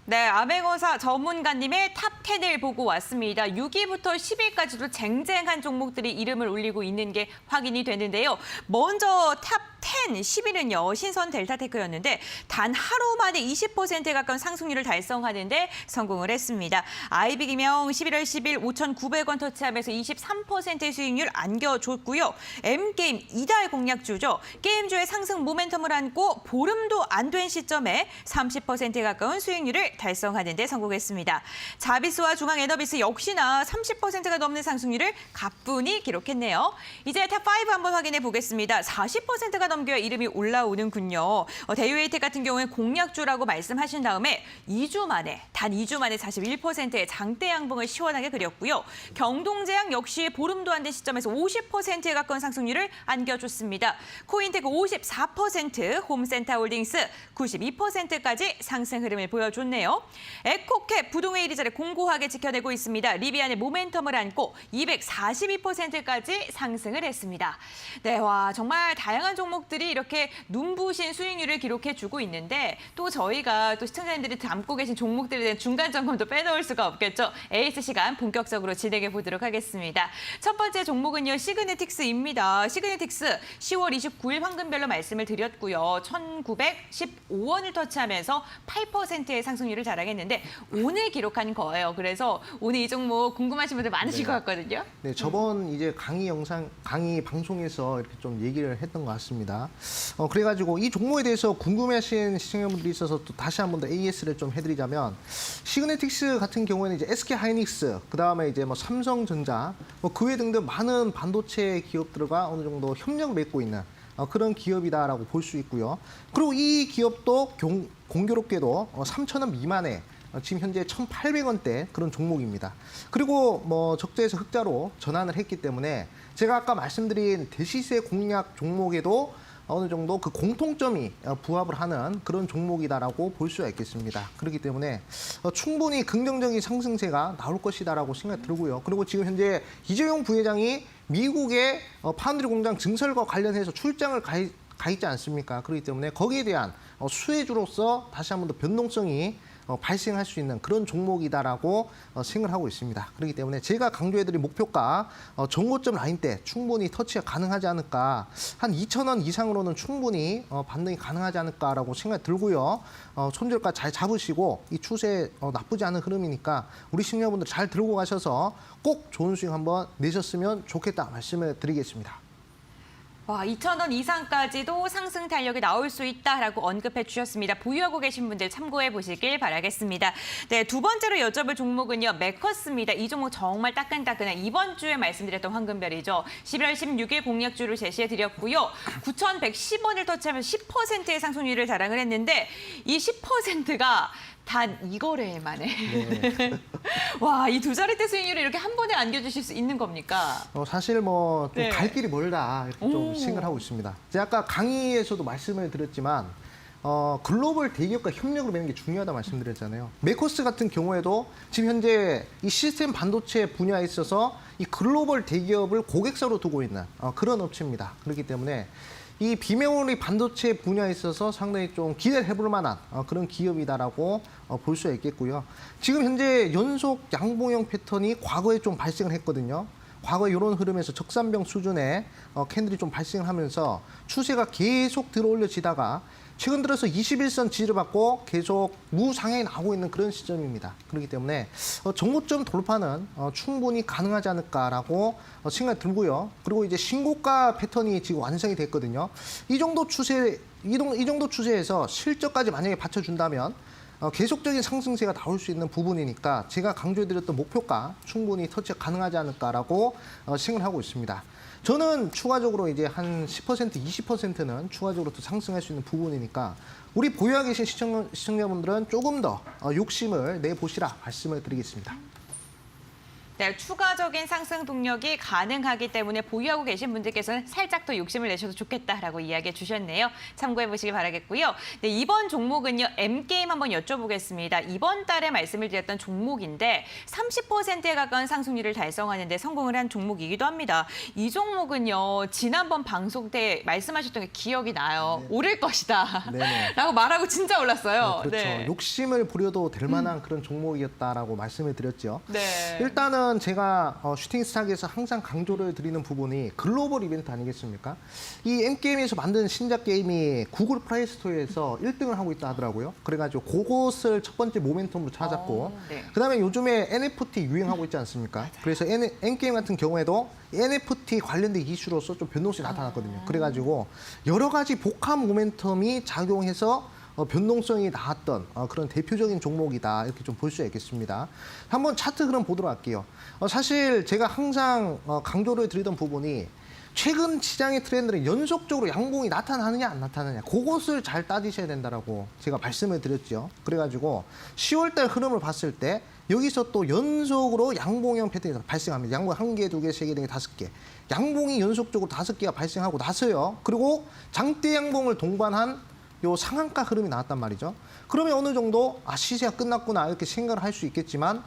네, 암행어사 전문가님의 탑10을 보고 왔습니다. 6위부터 10위까지도 쟁쟁한 종목들이 이름을 올리고 있는 게 확인이 되는데요. 먼저 탑10, 10위는요. 신선 델타테크였는데 단 하루 만에 20%에 가까운 상승률을 달성하는데 성공을 했습니다. 아이빅이명 11월 10일 5,900원 터치하면서 23%의 수익률 안겨줬고요. M게임 이달 공략주죠. 게임주의 상승 모멘텀을 안고 보름도 안 된 시점에 30%에 가까운 수익률을 달성하는 데 성공했습니다. 자비스와 중앙에너비스 역시나 30%가 넘는 상승률을 가뿐히 기록했네요. 이제 탑5 한번 확인해 보겠습니다. 40%가 넘겨야 이름이 올라오는군요. 대유에이텍 같은 경우는 공약주라고 말씀하신 다음에 2주 만에, 단 2주 만에 41%의 장대 양봉을 시원하게 그렸고요. 경동제약 역시 보름도 안 된 시점에서 50%에 가까운 상승률을 안겨줬습니다. 코인테크 54%, 홈센터홀딩스 92%까지 상승 흐름을 보여줬네요. 에코캡 부동의 1위 자리 공고하게 지켜내고 있습니다. 리비안의 모멘텀을 안고 242%까지 상승을 했습니다. 네, 와 정말 다양한 종목들이 이렇게 눈부신 수익률을 기록해주고 있는데 또 저희가 또 시청자님들이 담고 계신 종목들에 대한 중간 점검도 빼놓을 수가 없겠죠. 에이스 시간 본격적으로 진행해 보도록 하겠습니다. 첫 번째 종목은요, 시그네틱스입니다. 시그네틱스 10월 29일 황금별로 말씀을 드렸고요. 1,915원을 터치하면서 8%의 상승률을 자랑했는데 오늘 기록한 거예요. 그래서 오늘 이 종목 궁금하신 분들 많으실 것 같거든요. 네, 저번 이제 강의 방송에서 이렇게 좀 얘기를 했던 것 같습니다. 그래가지고 이 종목에 대해서 궁금해하신 시청자분들이 있어서 또 다시 한 번 더 AS를 좀 해드리자면 시그네틱스 같은 경우에는 이제 SK 하이닉스, 그 다음에 이제 뭐 삼성전자, 그 외 등등 많은 반도체 기업들과 어느 정도 협력을 맺고 있는 그런 기업이다라고 볼 수 있고요. 그리고 이 기업도 공교롭게도 3,000원 미만에 지금 현재 1,800원대 그런 종목입니다. 그리고 뭐 적자에서 흑자로 전환을 했기 때문에 제가 아까 말씀드린 대시세 공략 종목에도 어느 정도 그 공통점이 부합을 하는 그런 종목이다라고 볼 수가 있겠습니다. 그렇기 때문에 충분히 긍정적인 상승세가 나올 것이다라고 생각이 들고요. 그리고 지금 현재 이재용 부회장이 미국의 파운드리 공장 증설과 관련해서 출장을 가 있지 않습니까? 그렇기 때문에 거기에 대한 수혜주로서 다시 한 번 더 변동성이 발생할 수 있는 그런 종목이다라고 생각을 하고 있습니다. 그렇기 때문에 제가 강조해드린 목표가 전고점 라인 때 충분히 터치가 가능하지 않을까, 한 2,000원 이상으로는 충분히 반등이 가능하지 않을까라고 생각이 들고요. 손절가 잘 잡으시고 이 추세 나쁘지 않은 흐름이니까 우리 시청자분들 잘 들고 가셔서 꼭 좋은 수익 한번 내셨으면 좋겠다 말씀을 드리겠습니다. 와, 2,000원 이상까지도 상승 탄력이 나올 수 있다라고 언급해 주셨습니다. 보유하고 계신 분들 참고해 보시길 바라겠습니다. 네, 두 번째로 여쭤볼 종목은요, 메커스입니다. 이 종목 정말 따끈따끈한 이번 주에 말씀드렸던 황금별이죠. 11월 16일 공략주를 제시해 드렸고요. 9,110원을 터치하면서 10%의 상승률을 자랑을 했는데 이 10%가 단 2거래일 만에. 네. 와, 이 두 자릿대 수익률을 이렇게 한 번에 안겨주실 수 있는 겁니까? 사실 뭐 좀 네. 갈 길이 멀다 이렇게 좀 생각을 하고 있습니다. 제가 아까 강의에서도 말씀을 드렸지만 글로벌 대기업과 협력을 맺는 게 중요하다 말씀드렸잖아요. 메코스 같은 경우에도 지금 현재 이 시스템 반도체 분야에 있어서 이 글로벌 대기업을 고객사로 두고 있는 그런 업체입니다. 그렇기 때문에 이 비메모리 반도체 분야에 있어서 상당히 좀 기대를 해볼 만한 그런 기업이다라고 볼 수가 있겠고요. 지금 현재 연속 양봉형 패턴이 과거에 좀 발생을 했거든요. 과거에 이런 흐름에서 적산병 수준의 캔들이 좀 발생을 하면서 추세가 계속 들어올려지다가 최근 들어서 21선 지지를 받고 계속 무상향이 나오고 있는 그런 시점입니다. 그렇기 때문에 정고점 돌파는 충분히 가능하지 않을까라고 생각이 들고요. 그리고 이제 신고가 패턴이 지금 완성이 됐거든요. 이 정도 추세에서 실적까지 만약에 받쳐준다면 계속적인 상승세가 나올 수 있는 부분이니까 제가 강조해드렸던 목표가 충분히 터치가 가능하지 않을까라고 생각을 하고 있습니다. 저는 추가적으로 이제 한 10%, 20%는 추가적으로 또 상승할 수 있는 부분이니까 우리 보유하고 계신 시청자분들은 조금 더 욕심을 내보시라 말씀을 드리겠습니다. 네, 추가적인 상승 동력이 가능하기 때문에 보유하고 계신 분들께서는 살짝 더 욕심을 내셔도 좋겠다라고 이야기해 주셨네요. 참고해 보시기 바라겠고요. 네, 이번 종목은요, M게임 한번 여쭤보겠습니다. 이번 달에 말씀을 드렸던 종목인데 30%에 가까운 상승률을 달성하는 데 성공을 한 종목이기도 합니다. 이 종목은요, 지난번 방송 때 말씀하셨던 게 기억이 나요. 네. 오를 것이다. 네네. 라고 말하고 진짜 올랐어요. 네, 그렇죠. 네. 욕심을 부려도 될 만한 그런 종목이었다라고 말씀을 드렸죠. 네. 일단은 제가 슈팅스탁에서 항상 강조를 드리는 부분이 글로벌 이벤트 아니겠습니까? 이 M게임에서 만든 신작 게임이 구글 플레이 스토어에서 1등을 하고 있다 하더라고요. 그래가지고 그것을 첫 번째 모멘텀으로 찾았고 네. 그다음에 요즘에 NFT 유행하고 있지 않습니까? 맞아요. 그래서 M게임 같은 경우에도 NFT 관련된 이슈로서 좀 변동성이 나타났거든요. 그래가지고 여러 가지 복합 모멘텀이 작용해서 변동성이 나왔던 그런 대표적인 종목이다 이렇게 좀 볼 수 있겠습니다. 한번 차트 흐름 보도록 할게요. 사실 제가 항상 강조를 드리던 부분이 최근 시장의 트렌드는 연속적으로 양봉이 나타나느냐 안 나타나느냐 그것을 잘 따지셔야 된다라고 제가 말씀을 드렸죠. 그래가지고 10월달 흐름을 봤을 때 여기서 또 연속으로 양봉형 패턴이 발생합니다. 양봉 1개, 2개, 3개, 4개, 5개. 양봉이 연속적으로 5개가 발생하고 나서요. 그리고 장대 양봉을 동반한 요 상한가 흐름이 나왔단 말이죠. 그러면 어느 정도 시세가 끝났구나 이렇게 생각을 할 수 있겠지만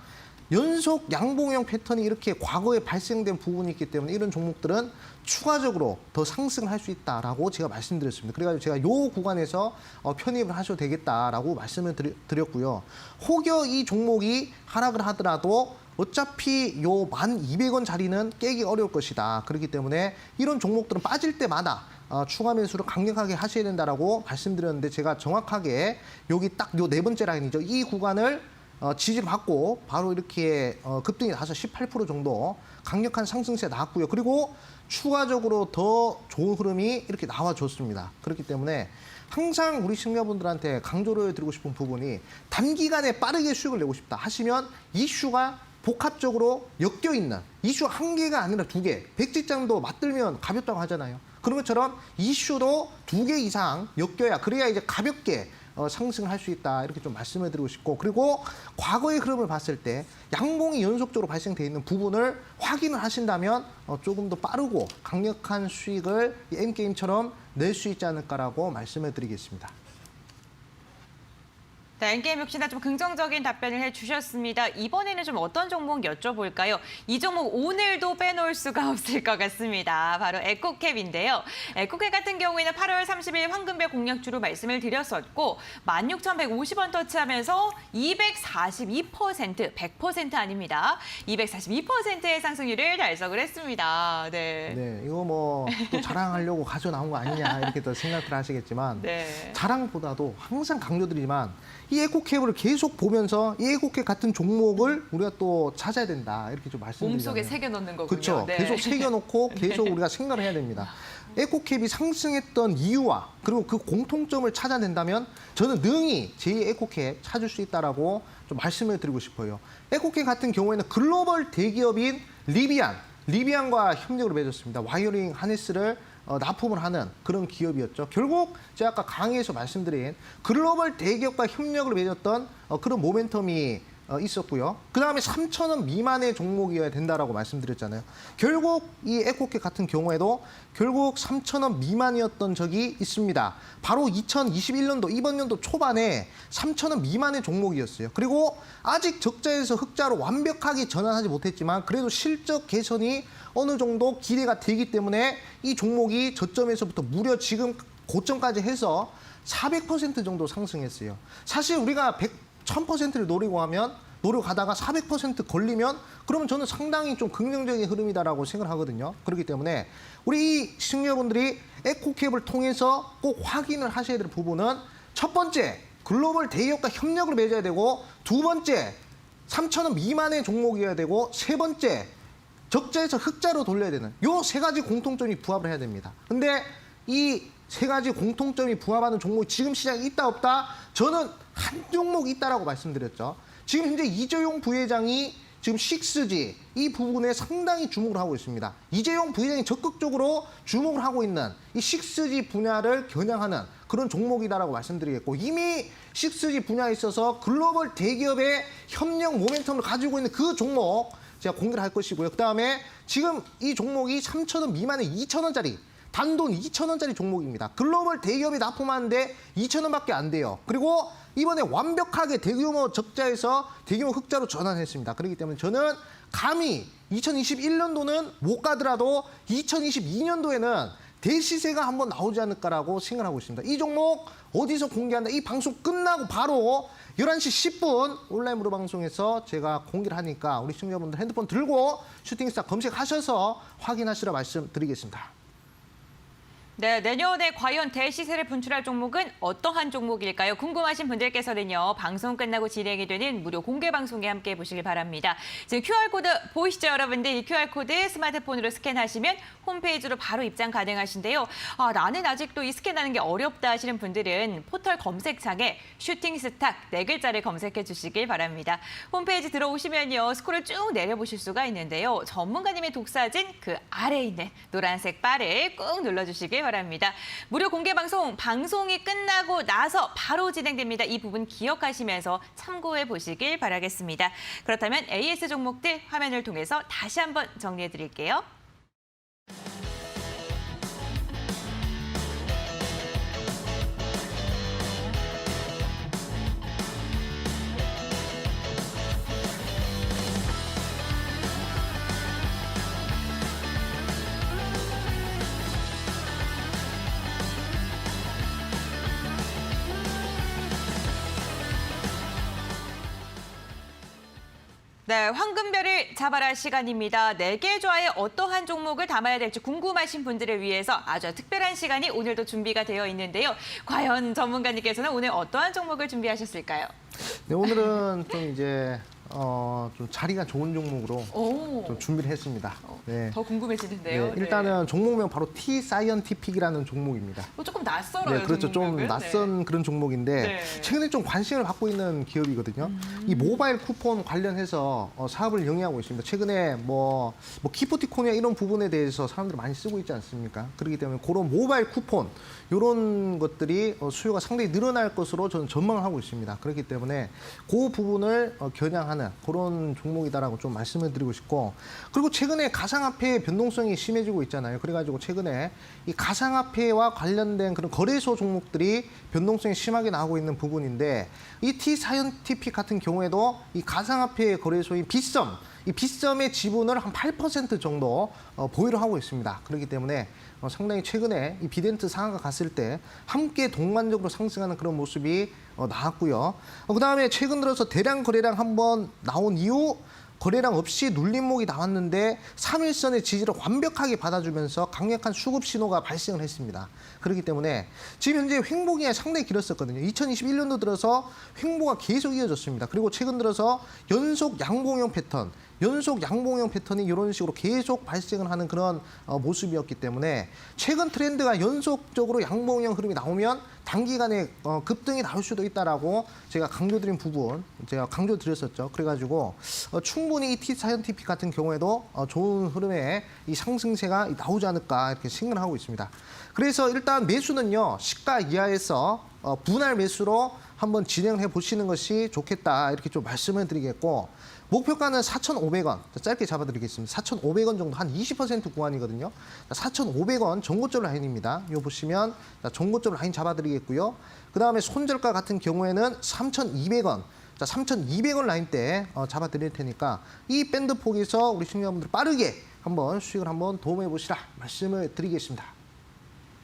연속 양봉형 패턴이 이렇게 과거에 발생된 부분이 있기 때문에 이런 종목들은 추가적으로 더 상승을 할 수 있다라고 제가 말씀드렸습니다. 그래가지고 제가 요 구간에서 편입을 하셔도 되겠다라고 말씀을 드렸고요. 혹여 이 종목이 하락을 하더라도 어차피 요 1,200원 자리는 깨기 어려울 것이다. 그렇기 때문에 이런 종목들은 빠질 때마다 추가 매수를 강력하게 하셔야 된다라고 말씀드렸는데 제가 정확하게 여기 딱 요 네 번째 라인이죠. 이 구간을 지지를 받고 바로 이렇게 급등이 나서 18% 정도 강력한 상승세 나왔고요. 그리고 추가적으로 더 좋은 흐름이 이렇게 나와줬습니다. 그렇기 때문에 항상 우리 시청자분들한테 강조를 드리고 싶은 부분이 단기간에 빠르게 수익을 내고 싶다 하시면 이슈가 복합적으로 엮여있는 이슈 한 개가 아니라 두 개, 백지장도 맞들면 가볍다고 하잖아요. 그런 것처럼 이슈도 2개 이상 엮여야 그래야 이제 가볍게 상승을 할 수 있다 이렇게 좀 말씀을 드리고 싶고 그리고 과거의 흐름을 봤을 때 양봉이 연속적으로 발생돼 있는 부분을 확인을 하신다면 조금 더 빠르고 강력한 수익을 M게임처럼 낼 수 있지 않을까라고 말씀을 드리겠습니다. 자, N게임 역시나 좀 긍정적인 답변을 해주셨습니다. 이번에는 좀 어떤 종목 여쭤볼까요? 이 종목 오늘도 빼놓을 수가 없을 것 같습니다. 바로 에코캡인데요. 에코캡 같은 경우에는 8월 30일 황금별 공략주로 말씀을 드렸었고 16,150원 터치하면서 242%, 100% 아닙니다. 242%의 상승률을 달성을 했습니다. 네, 이거 뭐 또 자랑하려고 가져 나온 거 아니냐 이렇게 또 생각을 하시겠지만 네. 자랑보다도 항상 강조드리지만 이 에코캡을 계속 보면서 이 에코캡 같은 종목을 우리가 또 찾아야 된다 이렇게 좀 말씀드리잖아요. 몸속에 새겨놓는 거군요. 그렇죠. 네. 계속 새겨놓고 계속 우리가 생각을 해야 됩니다. 에코캡이 상승했던 이유와 그리고 그 공통점을 찾아낸다면 저는 능히 제2 에코캡 찾을 수 있다라고 좀 말씀을 드리고 싶어요. 에코캡 같은 경우에는 글로벌 대기업인 리비안과 협력을 맺었습니다. 와이어링 하네스를 납품을 하는 그런 기업이었죠. 결국 제가 아까 강의에서 말씀드린 글로벌 대기업과 협력을 맺었던 그런 모멘텀이 있었고요. 그 다음에 3,000원 미만의 종목이어야 된다라고 말씀드렸잖아요. 결국 이 에코캡 같은 경우에도 결국 3,000원 미만이었던 적이 있습니다. 바로 2021년도 이번 연도 초반에 3,000원 미만의 종목이었어요. 그리고 아직 적자에서 흑자로 완벽하게 전환하지 못했지만 그래도 실적 개선이 어느 정도 기대가 되기 때문에 이 종목이 저점에서부터 무려 지금 고점까지 해서 400% 정도 상승했어요. 사실 우리가 1000%를 노리고 가다가 400% 걸리면 그러면 저는 상당히 좀 긍정적인 흐름이다라고 생각을 하거든요. 그렇기 때문에 우리 이 시청자분들이 에코캡을 통해서 꼭 확인을 하셔야 될 부분은 첫 번째, 글로벌 대기업과 협력을 맺어야 되고 두 번째, 3,000원 미만의 종목이어야 되고 세 번째, 적자에서 흑자로 돌려야 되는 요 세 가지 공통점이 부합을 해야 됩니다. 근데 이 세 가지 공통점이 부합하는 종목이 지금 시장에 있다 없다? 저는 한 종목 있다라고 말씀드렸죠. 지금 현재 이재용 부회장이 지금 6G 이 부분에 상당히 주목을 하고 있습니다. 이재용 부회장이 적극적으로 주목을 하고 있는 이 6G 분야를 겨냥하는 그런 종목이다라고 말씀드리겠고 이미 6G 분야에 있어서 글로벌 대기업의 협력 모멘텀을 가지고 있는 그 종목 제가 공개를 할 것이고요. 그다음에 지금 이 종목이 3,000원 미만의 2,000원짜리 단돈 2,000원짜리 종목입니다. 글로벌 대기업이 납품하는데 2,000원밖에 안 돼요. 그리고 이번에 완벽하게 대규모 적자에서 대규모 흑자로 전환했습니다. 그렇기 때문에 저는 감히 2021년도는 못 가더라도 2022년도에는 대시세가 한번 나오지 않을까라고 생각하고 있습니다. 이 종목 어디서 공개한다? 이 방송 끝나고 바로 11시 10분 온라인 무료 방송에서 제가 공개를 하니까 우리 시청자분들 핸드폰 들고 슈팅스타 검색하셔서 확인하시라 말씀드리겠습니다. 네, 내년에 과연 대시세를 분출할 종목은 어떠한 종목일까요? 궁금하신 분들께서는요, 방송 끝나고 진행이 되는 무료 공개 방송에 함께 보시길 바랍니다. 지금 QR코드 보이시죠, 여러분들? 이 QR코드 스마트폰으로 스캔하시면 홈페이지로 바로 입장 가능하신데요. 나는 아직도 이 스캔하는 게 어렵다 하시는 분들은 포털 검색창에 슈팅스탁 네 글자를 검색해 주시길 바랍니다. 홈페이지 들어오시면요, 스크롤 쭉 내려보실 수가 있는데요. 전문가님의 독사진 그 아래에 있는 노란색 바를 꾹 눌러주시길 바랍니다. 무료 공개 방송, 방송이 끝나고 나서 바로 진행됩니다. 이 부분 기억하시면서 참고해 보시길 바라겠습니다. 그렇다면 AS 종목들 화면을 통해서 다시 한번 정리해 드릴게요. 네, 황금별을 잡아라 시간입니다. 4개 좌에 어떠한 종목을 담아야 될지 궁금하신 분들을 위해서 아주 특별한 시간이 오늘도 준비가 되어 있는데요. 과연 전문가님께서는 오늘 어떠한 종목을 준비하셨을까요? 네, 오늘은 좀 이제 좀 자리가 좋은 종목으로 좀 준비를 했습니다. 네. 더 궁금해지는데요. 네, 일단은 종목명 바로 T-사이언티픽이라는 종목입니다. 조금 낯설어요. 네, 그렇죠. 좀 종목명은. 낯선 그런 종목인데 네. 최근에 좀 관심을 받고 있는 기업이거든요. 이 모바일 쿠폰 관련해서 사업을 영위하고 있습니다. 최근에 뭐 기프티콘이나 이런 부분에 대해서 사람들이 많이 쓰고 있지 않습니까? 그렇기 때문에 그런 모바일 쿠폰 이런 것들이 수요가 상당히 늘어날 것으로 저는 전망을 하고 있습니다. 그렇기 때문에 그 부분을 겨냥하는 그런 종목이다라고 좀 말씀을 드리고 싶고, 그리고 최근에 가상화폐의 변동성이 심해지고 있잖아요. 그래가지고 최근에 이 가상화폐와 관련된 그런 거래소 종목들이 변동성이 심하게 나오고 있는 부분인데, 이 T-사이언티픽 같은 경우에도 이 가상화폐 거래소인 빗썸, 이 빗썸의 지분을 한 8% 정도 보유를 하고 있습니다. 그렇기 때문에 상당히 최근에 이 비덴트 상한가 갔을 때 함께 동반적으로 상승하는 그런 모습이 나왔고요. 그다음에 최근 들어서 대량 거래량 한번 나온 이후 거래량 없이 눌림목이 나왔는데 3일선의 지지를 완벽하게 받아주면서 강력한 수급 신호가 발생을 했습니다. 그렇기 때문에 지금 현재 횡보기가 상당히 길었었거든요. 2021년도 들어서 횡보가 계속 이어졌습니다. 그리고 최근 들어서 연속 양봉형 패턴이 이런 식으로 계속 발생을 하는 그런 모습이었기 때문에 최근 트렌드가 연속적으로 양봉형 흐름이 나오면 단기간에 급등이 나올 수도 있다라고 제가 강조드린 부분 제가 강조드렸었죠. 그래가지고 충분히 이 T-사이언티픽 같은 경우에도 좋은 흐름의 이 상승세가 나오지 않을까 이렇게 생각을 하고 있습니다. 그래서 일단 매수는요, 시가 이하에서 분할 매수로 한번 진행을 해 보시는 것이 좋겠다 이렇게 좀 말씀을 드리겠고, 목표가는 4,500원 짧게 잡아드리겠습니다. 4,500원 정도 한 20% 구간이거든요. 4,500원 전고점 라인입니다. 요 보시면 전고점 라인 잡아드리겠고요. 그 다음에 손절가 같은 경우에는 3,200원. 3,200원 라인대 잡아드릴 테니까 이 밴드 폭에서 우리 시청자분들 빠르게 한번 수익을 한번 도움해 보시라 말씀을 드리겠습니다.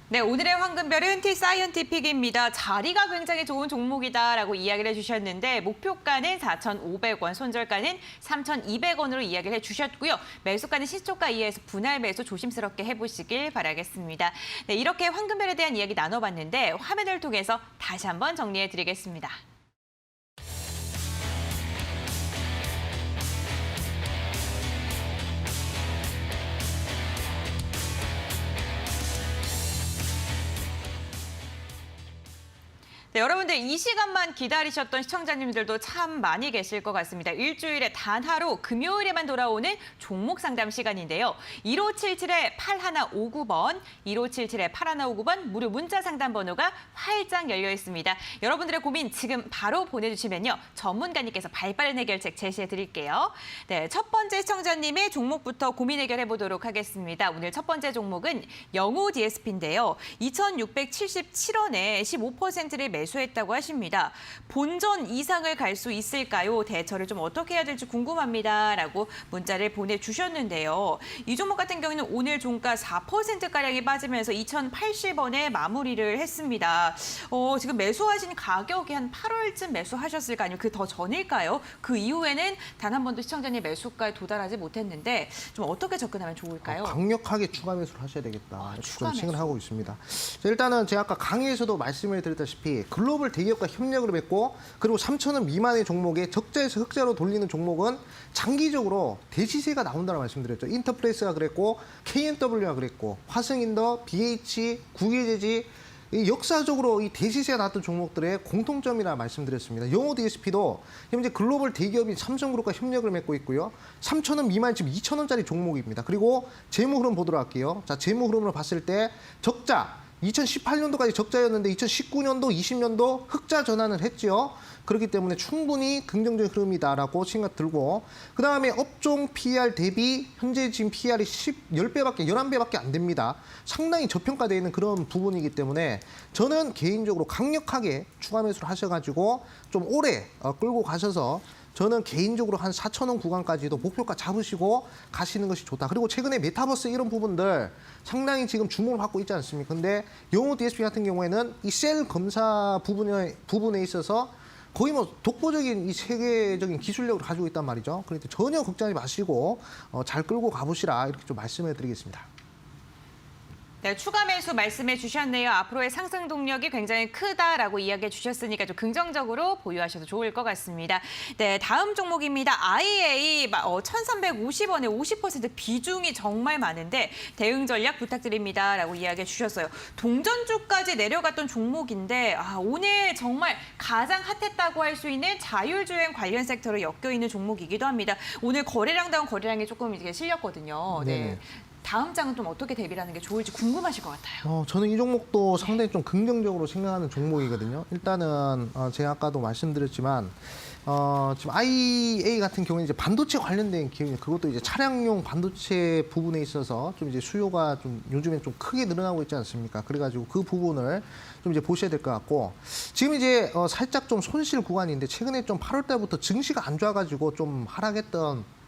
네, 오늘의 황금별은 T-사이언티픽입니다. 자리가 굉장히 좋은 종목이다라고 이야기를 해주셨는데 목표가는 4,500원, 손절가는 3,200원으로 이야기를 해주셨고요. 매수가는 시초가 이하에서 분할 매수 조심스럽게 해보시길 바라겠습니다. 네, 이렇게 황금별에 대한 이야기 나눠봤는데 화면을 통해서 다시 한번 정리해드리겠습니다. 네, 여러분들 이 시간만 기다리셨던 시청자님들도 참 많이 계실 것 같습니다. 일주일에 단 하루 금요일에만 돌아오는 종목 상담 시간인데요. 1577-8159번, 1577-8159번 무료 문자 상담 번호가 활짝 열려 있습니다. 여러분들의 고민 지금 바로 보내주시면요. 전문가님께서 발빠른 해결책 제시해 드릴게요. 네, 첫 번째 시청자님의 종목부터 고민 해결해 보도록 하겠습니다. 오늘 첫 번째 종목은 영호 DSP인데요. 2,677원에 15%를 매수했다고 하십니다. 본전 이상을 갈 수 있을까요? 대처를 좀 어떻게 해야 될지 궁금합니다라고 문자를 보내주셨는데요. 이 종목 같은 경우는 오늘 종가 4%가량이 빠지면서 2,080원에 마무리를 했습니다. 지금 매수하신 가격이 한 8월쯤 매수하셨을까 아니면 그 더 전일까요? 그 이후에는 단 한 번도 시청자님 매수가에 도달하지 못했는데 좀 어떻게 접근하면 좋을까요? 강력하게 추가 매수를 하셔야 되겠다. 추가 좀 생각을 매수. 하고 있습니다. 자, 일단은 제가 아까 강의에서도 말씀을 드렸다시피 글로벌 대기업과 협력을 맺고 그리고 3,000원 미만의 종목에 적자에서 흑자로 돌리는 종목은 장기적으로 대시세가 나온다고 말씀드렸죠. 인터프레스가 그랬고 KNW가 그랬고 화성인더, BH, 국유재지 이 역사적으로 이 대시세가 나왔던 종목들의 공통점이라 말씀드렸습니다. 영호 DSP도 현재 글로벌 대기업인 삼성그룹과 협력을 맺고 있고요. 3,000원 미만 지금 2,000원짜리 종목입니다. 그리고 재무 흐름 보도록 할게요. 자, 재무 흐름으로 봤을 때 적자 2018년도까지 적자였는데 2019년도, 20년도 흑자 전환을 했죠. 그렇기 때문에 충분히 긍정적인 흐름이다라고 생각 들고 그다음에 업종 PER 대비 현재 지금 PER이 10배밖에 11배밖에 안 됩니다. 상당히 저평가되어 있는 그런 부분이기 때문에 저는 개인적으로 강력하게 추가 매수를 하셔가지고 좀 오래 끌고 가셔서 저는 개인적으로 한 4,000원 구간까지도 목표가 잡으시고 가시는 것이 좋다. 그리고 최근에 메타버스 이런 부분들 상당히 지금 주목을 받고 있지 않습니까? 근데 영호 DSP 같은 경우에는 이 셀 검사 부분에 있어서 거의 뭐 독보적인 이 세계적인 기술력을 가지고 있단 말이죠. 그러니까 전혀 걱정하지 마시고 잘 끌고 가보시라 이렇게 좀 말씀을 드리겠습니다. 네, 추가 매수 말씀해 주셨네요. 앞으로의 상승 동력이 굉장히 크다라고 이야기해 주셨으니까 좀 긍정적으로 보유하셔도 좋을 것 같습니다. 네, 다음 종목입니다. IA 1,350원에 50% 비중이 정말 많은데 대응 전략 부탁드립니다라고 이야기해 주셨어요. 동전주까지 내려갔던 종목인데 오늘 정말 가장 핫했다고 할 수 있는 자율주행 관련 섹터로 엮여 있는 종목이기도 합니다. 오늘 거래량다운 거래량이 조금 이게 실렸거든요. 네. 네네. 다음 장은 좀 어떻게 대비를 하는 게 좋을지 궁금하실 것 같아요. 저는 이 종목도 상당히 좀 긍정적으로 생각하는 종목이거든요. 일단은 제가 아까도 말씀드렸지만 지금 IA 같은 경우는 이제 반도체 관련된 기업이 그것도 이제 차량용 반도체 부분에 있어서 좀 이제 수요가 좀 요즘에 좀 크게 늘어나고 있지 않습니까? 그래가지고 그 부분을 좀 이제 보셔야 될 것 같고 지금 이제 살짝 좀 손실 구간인데 최근에 좀 8월 달부터 증시가 안 좋아가지고 좀 하락했던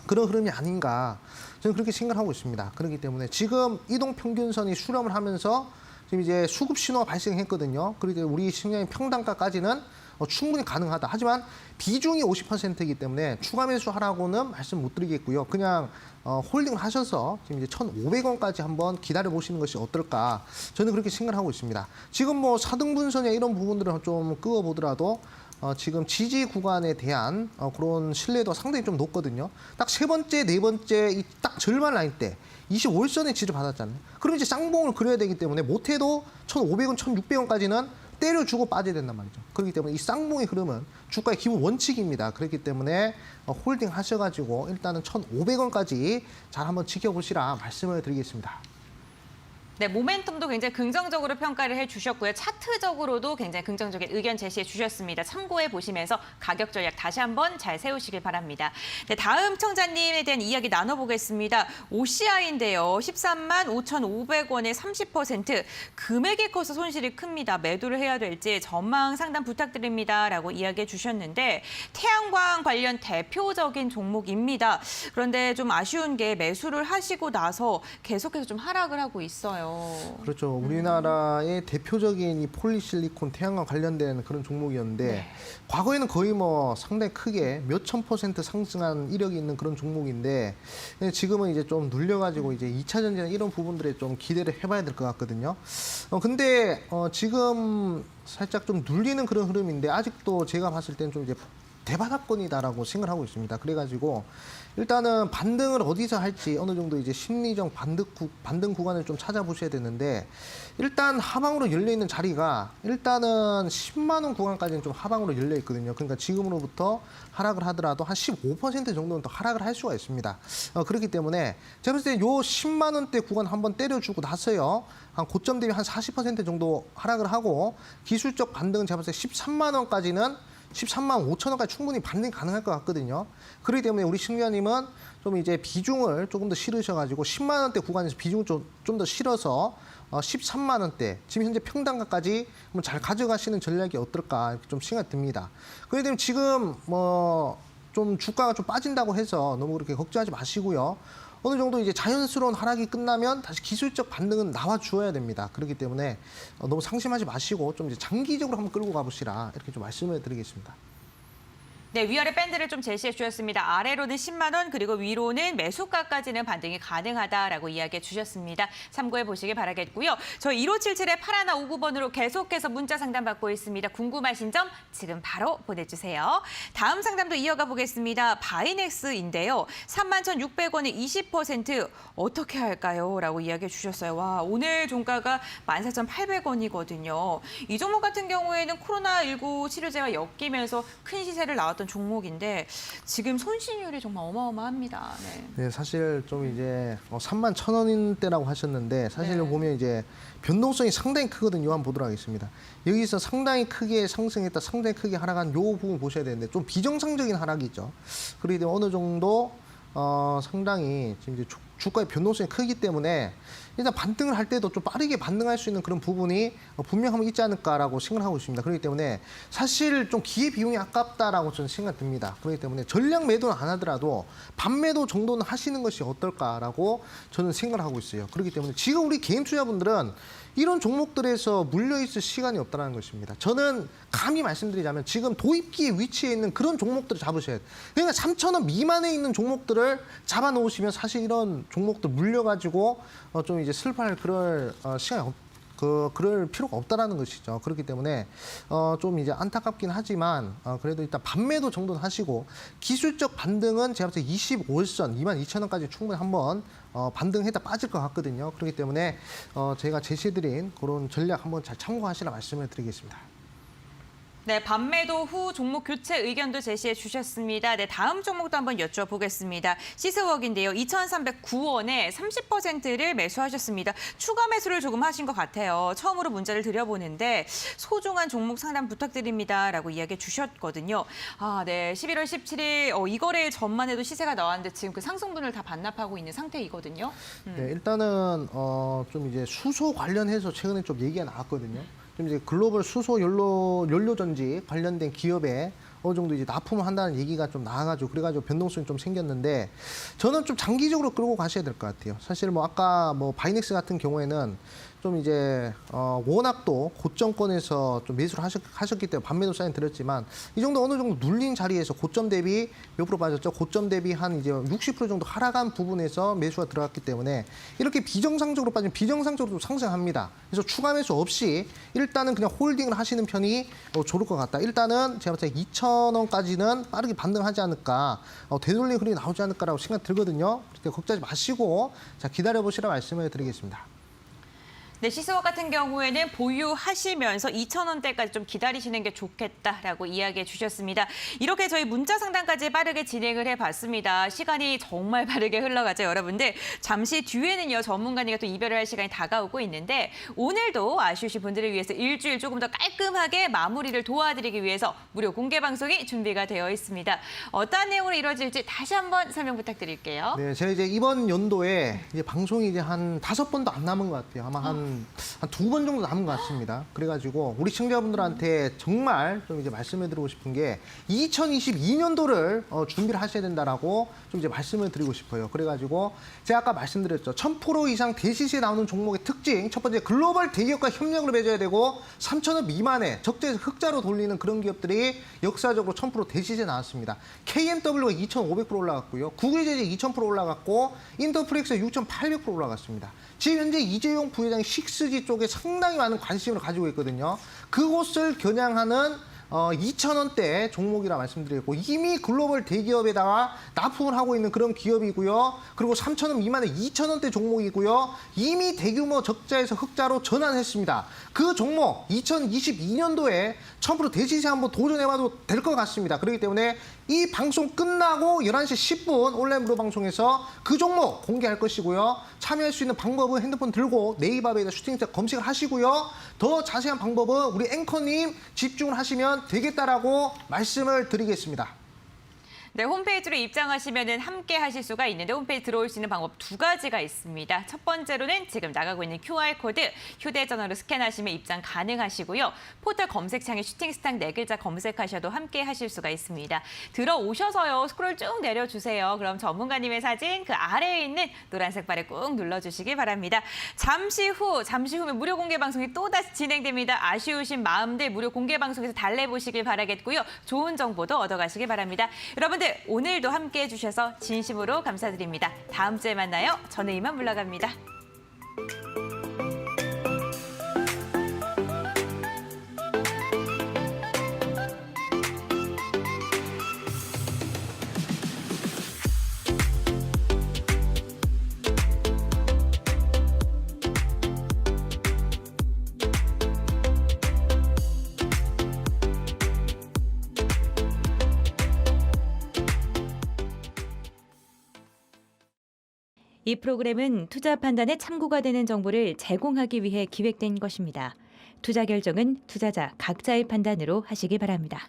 그런 흐름이 아닌가 저는 그렇게 생각하고 있습니다. 그렇기 때문에 지금 이동평균선이 수렴을 하면서 지금 이제 수급 신호가 발생했거든요. 그러니까 우리 시장의 평단가까지는 충분히 가능하다. 하지만 비중이 50%이기 때문에 추가 매수하라고는 말씀 못 드리겠고요. 그냥 홀딩을 하셔서 지금 이제 1,500원까지 한번 기다려 보시는 것이 어떨까. 저는 그렇게 생각하고 있습니다. 지금 뭐 4등분선이나 이런 부분들은 좀 끄어 보더라도 지금 지지 구간에 대한 그런 신뢰도가 상당히 좀 높거든요. 딱 세 번째, 네 번째 이 딱 절반 라인 때 25일선에 지지 받았잖아요. 그럼 이제 쌍봉을 그려야 되기 때문에 못해도 1,500원, 1,600원까지는 때려주고 빠져야 된단 말이죠. 그렇기 때문에 이 쌍봉의 흐름은 주가의 기본 원칙입니다. 그렇기 때문에 홀딩 하셔가지고 일단은 1,500원까지 잘 한번 지켜보시라 말씀을 드리겠습니다. 네, 모멘텀도 굉장히 긍정적으로 평가를 해주셨고요. 차트적으로도 굉장히 긍정적인 의견 제시해 주셨습니다. 참고해 보시면서 가격 전략 다시 한번 잘 세우시길 바랍니다. 네, 다음 청자님에 대한 이야기 나눠보겠습니다. OCI인데요. 13만 5,500원에 30% 금액이 커서 손실이 큽니다. 매도를 해야 될지 전망 상담 부탁드립니다라고 이야기해 주셨는데 태양광 관련 대표적인 종목입니다. 그런데 좀 아쉬운 게 매수를 하시고 나서 계속해서 좀 하락을 하고 있어요. 그렇죠. 우리나라의 대표적인 이 폴리실리콘 태양광 관련된 그런 종목이었는데 네. 과거에는 거의 뭐 상당히 크게 몇천 % 상승한 이력이 있는 그런 종목인데 지금은 이제 좀 눌려가지고 이제 2차 전지나 이런 부분들에 좀 기대를 해봐야 될 것 같거든요. 근데 지금 살짝 좀 눌리는 그런 흐름인데 아직도 제가 봤을 때는 좀 이제 대바닥권이다라고 생각을 하고 있습니다. 그래가지고 일단은 반등을 어디서 할지 어느 정도 이제 심리적 반등 구간을 좀 찾아보셔야 되는데 일단 하방으로 열려 있는 자리가 일단은 10만 원 구간까지는 좀 하방으로 열려 있거든요. 그러니까 지금으로부터 하락을 하더라도 한 15% 정도는 더 하락을 할 수가 있습니다. 그렇기 때문에 제가 봤을 때 요 10만 원대 구간 한번 때려주고 나서요. 한 고점 대비 한 40% 정도 하락을 하고 기술적 반등은 제가 봤을 때 13만 원까지는 13만 5천 원까지 충분히 반등이 가능할 것 같거든요. 그렇기 때문에 우리 시청자님은 좀 이제 비중을 조금 더 실으셔가지고 10만 원대 구간에서 비중을 좀 더 실어서 13만 원대, 지금 현재 평단가까지 한번 잘 가져가시는 전략이 어떨까 이렇게 좀 생각이 듭니다. 그렇기 때문에 지금 뭐 좀 주가가 좀 빠진다고 해서 너무 그렇게 걱정하지 마시고요. 어느 정도 이제 자연스러운 하락이 끝나면 다시 기술적 반등은 나와 주어야 됩니다. 그렇기 때문에 너무 상심하지 마시고 좀 이제 장기적으로 한번 끌고 가보시라 이렇게 좀 말씀을 드리겠습니다. 네, 위아래 밴드를 좀 제시해 주셨습니다. 아래로는 10만 원, 그리고 위로는 매수가까지는 반등이 가능하다라고 이야기해 주셨습니다. 참고해 보시기 바라겠고요. 저 1577-8159번으로 계속해서 문자 상담 받고 있습니다. 궁금하신 점 지금 바로 보내주세요. 다음 상담도 이어가 보겠습니다. 바이넥스인데요. 31,600원에 20% 어떻게 할까요? 라고 이야기해 주셨어요. 와, 오늘 종가가 14,800원이거든요. 이 종목 같은 경우에는 코로나19 치료제가 엮이면서 큰 시세를 나왔던 종목인데 지금 손실률이 정말 어마어마합니다. 네, 사실 좀 이제 3만 1,000원대라고 하셨는데 사실 네. 보면 이제 변동성이 상당히 크거든요. 한번 보도록 하겠습니다. 여기서 상당히 크게 상승했다, 상당히 크게 하락한 요 부분 보셔야 되는데 좀 비정상적인 하락이죠. 그리고 어느 정도 상당히 지금 이제 주가의 변동성이 크기 때문에 일단 반등을 할 때도 좀 빠르게 반등할 수 있는 그런 부분이 분명하면 있지 않을까라고 생각하고 있습니다. 그렇기 때문에 사실 좀 기회 비용이 아깝다라고 저는 생각이 듭니다. 그렇기 때문에 전량 매도는 안 하더라도 반매도 정도는 하시는 것이 어떨까라고 저는 생각을 하고 있어요. 그렇기 때문에 지금 우리 개인 투자분들은 이런 종목들에서 물려있을 시간이 없다는 것입니다. 저는 감히 말씀드리자면 지금 도입기에 위치해 있는 그런 종목들을 잡으셔야 돼요. 그러니까 3,000원 미만에 있는 종목들을 잡아놓으시면 사실 이런 종목들 물려가지고 좀 이제 슬퍼할 그럴 시간이 그럴 필요가 없다라는 것이죠. 그렇기 때문에 좀 이제 안타깝긴 하지만 그래도 일단 반매도 정도는 하시고 기술적 반등은 제가 봤을 때 25일선 22,000원까지 충분히 한번 반등했다 빠질 것 같거든요. 그렇기 때문에 제가 제시해드린 그런 전략 한번 잘 참고하시라 말씀을 드리겠습니다. 네, 반매도 후 종목 교체 의견도 제시해 주셨습니다. 네, 다음 종목도 한번 여쭤보겠습니다. 시스웍인데요. 2,309원에 30%를 매수하셨습니다. 추가 매수를 조금 하신 것 같아요. 처음으로 문자를 드려보는데 소중한 종목 상담 부탁드립니다라고 이야기해 주셨거든요. 아, 네, 11월 17일 이 거래일 전만 해도 시세가 나왔는데 지금 그 상승분을 다 반납하고 있는 상태이거든요. 네, 일단은 좀 이제 수소 관련해서 최근에 좀 얘기가 나왔거든요. 좀 이제 글로벌 수소 연료전지 관련된 기업에 어느 정도 이제 납품을 한다는 얘기가 좀 나와가지고 그래가지고 변동성이 좀 생겼는데 저는 좀 장기적으로 끌고 가셔야 될 것 같아요. 사실 뭐 아까 뭐 바이넥스 같은 경우에는 좀 이제 워낙 또 고점권에서 좀 매수를 하셨기 때문에 반매도 사인 들었지만 이 정도 어느 정도 눌린 자리에서 고점 대비 몇 프로 빠졌죠? 고점 대비 한 이제 60% 정도 하락한 부분에서 매수가 들어갔기 때문에 이렇게 비정상적으로 빠지면 비정상적으로 상승합니다. 그래서 추가 매수 없이 일단은 그냥 홀딩을 하시는 편이 좋을 것 같다. 일단은 제가 봤을 때 2,000원까지는 빠르게 반등하지 않을까, 되돌림 흐름이 나오지 않을까라고 생각 들거든요. 그러니까 걱정하지 마시고 자 기다려보시라 말씀을 드리겠습니다. 네, 시스웍 같은 경우에는 보유하시면서 2,000원대까지 좀 기다리시는 게 좋겠다라고 이야기해 주셨습니다. 이렇게 저희 문자 상담까지 빠르게 진행을 해봤습니다. 시간이 정말 빠르게 흘러가죠, 여러분들. 잠시 뒤에는요, 전문가님과 또 이별을 할 시간이 다가오고 있는데 오늘도 아쉬우신 분들을 위해서 일주일 조금 더 깔끔하게 마무리를 도와드리기 위해서 무료 공개 방송이 준비가 되어 있습니다. 어떠한 내용으로 이루어질지 다시 한번 설명 부탁드릴게요. 네, 제가 이제 이번 연도에 이제 방송이 이제 한 5번도 안 남은 것 같아요. 아마 한 2번 정도 남은 것 같습니다. 그래가지고 우리 시청자분들한테 정말 좀 이제 말씀을 드리고 싶은 게 2022년도를 준비를 하셔야 된다라고 좀 이제 말씀을 드리고 싶어요. 그래가지고 제가 아까 말씀드렸죠. 1000% 이상 대시시에 나오는 종목의 특징. 첫 번째 글로벌 대기업과 협력을 맺어야 되고 3,000원 미만의 적재에서 흑자로 돌리는 그런 기업들이 역사적으로 1000% 대시시에 나왔습니다. KMW가 2,500% 올라갔고요. 구글제재 2,000% 올라갔고 인터플렉스가 6,800% 올라갔습니다. 지금 현재 이재용 부회장이 식스지 쪽에 상당히 많은 관심을 가지고 있거든요. 그곳을 겨냥하는 2,000원대 종목이라 말씀드렸고 이미 글로벌 대기업에다가 납품을 하고 있는 그런 기업이고요. 그리고 3,000원 미만의 2,000원대 종목이고요. 이미 대규모 적자에서 흑자로 전환했습니다. 그 종목 2022년도에 1000% 대시세 한번 도전해봐도 될 것 같습니다. 그렇기 때문에 이 방송 끝나고 11시 10분 온라인 무료 방송에서 그 종목 공개할 것이고요. 참여할 수 있는 방법은 핸드폰 들고 네이버에다 슈팅스타 검색을 하시고요. 더 자세한 방법은 우리 앵커님 집중을 하시면 되겠다라고 말씀을 드리겠습니다. 네, 홈페이지로 입장하시면 함께 하실 수가 있는데 홈페이지 들어올 수 있는 방법 2가지가 있습니다. 첫 번째로는 지금 나가고 있는 QR코드 휴대전화로 스캔하시면 입장 가능하시고요. 포털 검색창에 슈팅스타 4글자 검색하셔도 함께 하실 수가 있습니다. 들어오셔서요. 스크롤 쭉 내려주세요. 그럼 전문가님의 사진 그 아래에 있는 노란색 바를 꾹 눌러주시기 바랍니다. 잠시 후면 무료 공개 방송이 또다시 진행됩니다. 아쉬우신 마음들 무료 공개 방송에서 달래보시길 바라겠고요. 좋은 정보도 얻어가시기 바랍니다. 여러분들 오늘도 함께해 주셔서 진심으로 감사드립니다. 다음 주에 만나요. 저는 이만 물러갑니다. 이 프로그램은 투자 판단에 참고가 되는 정보를 제공하기 위해 기획된 것입니다. 투자 결정은 투자자 각자의 판단으로 하시기 바랍니다.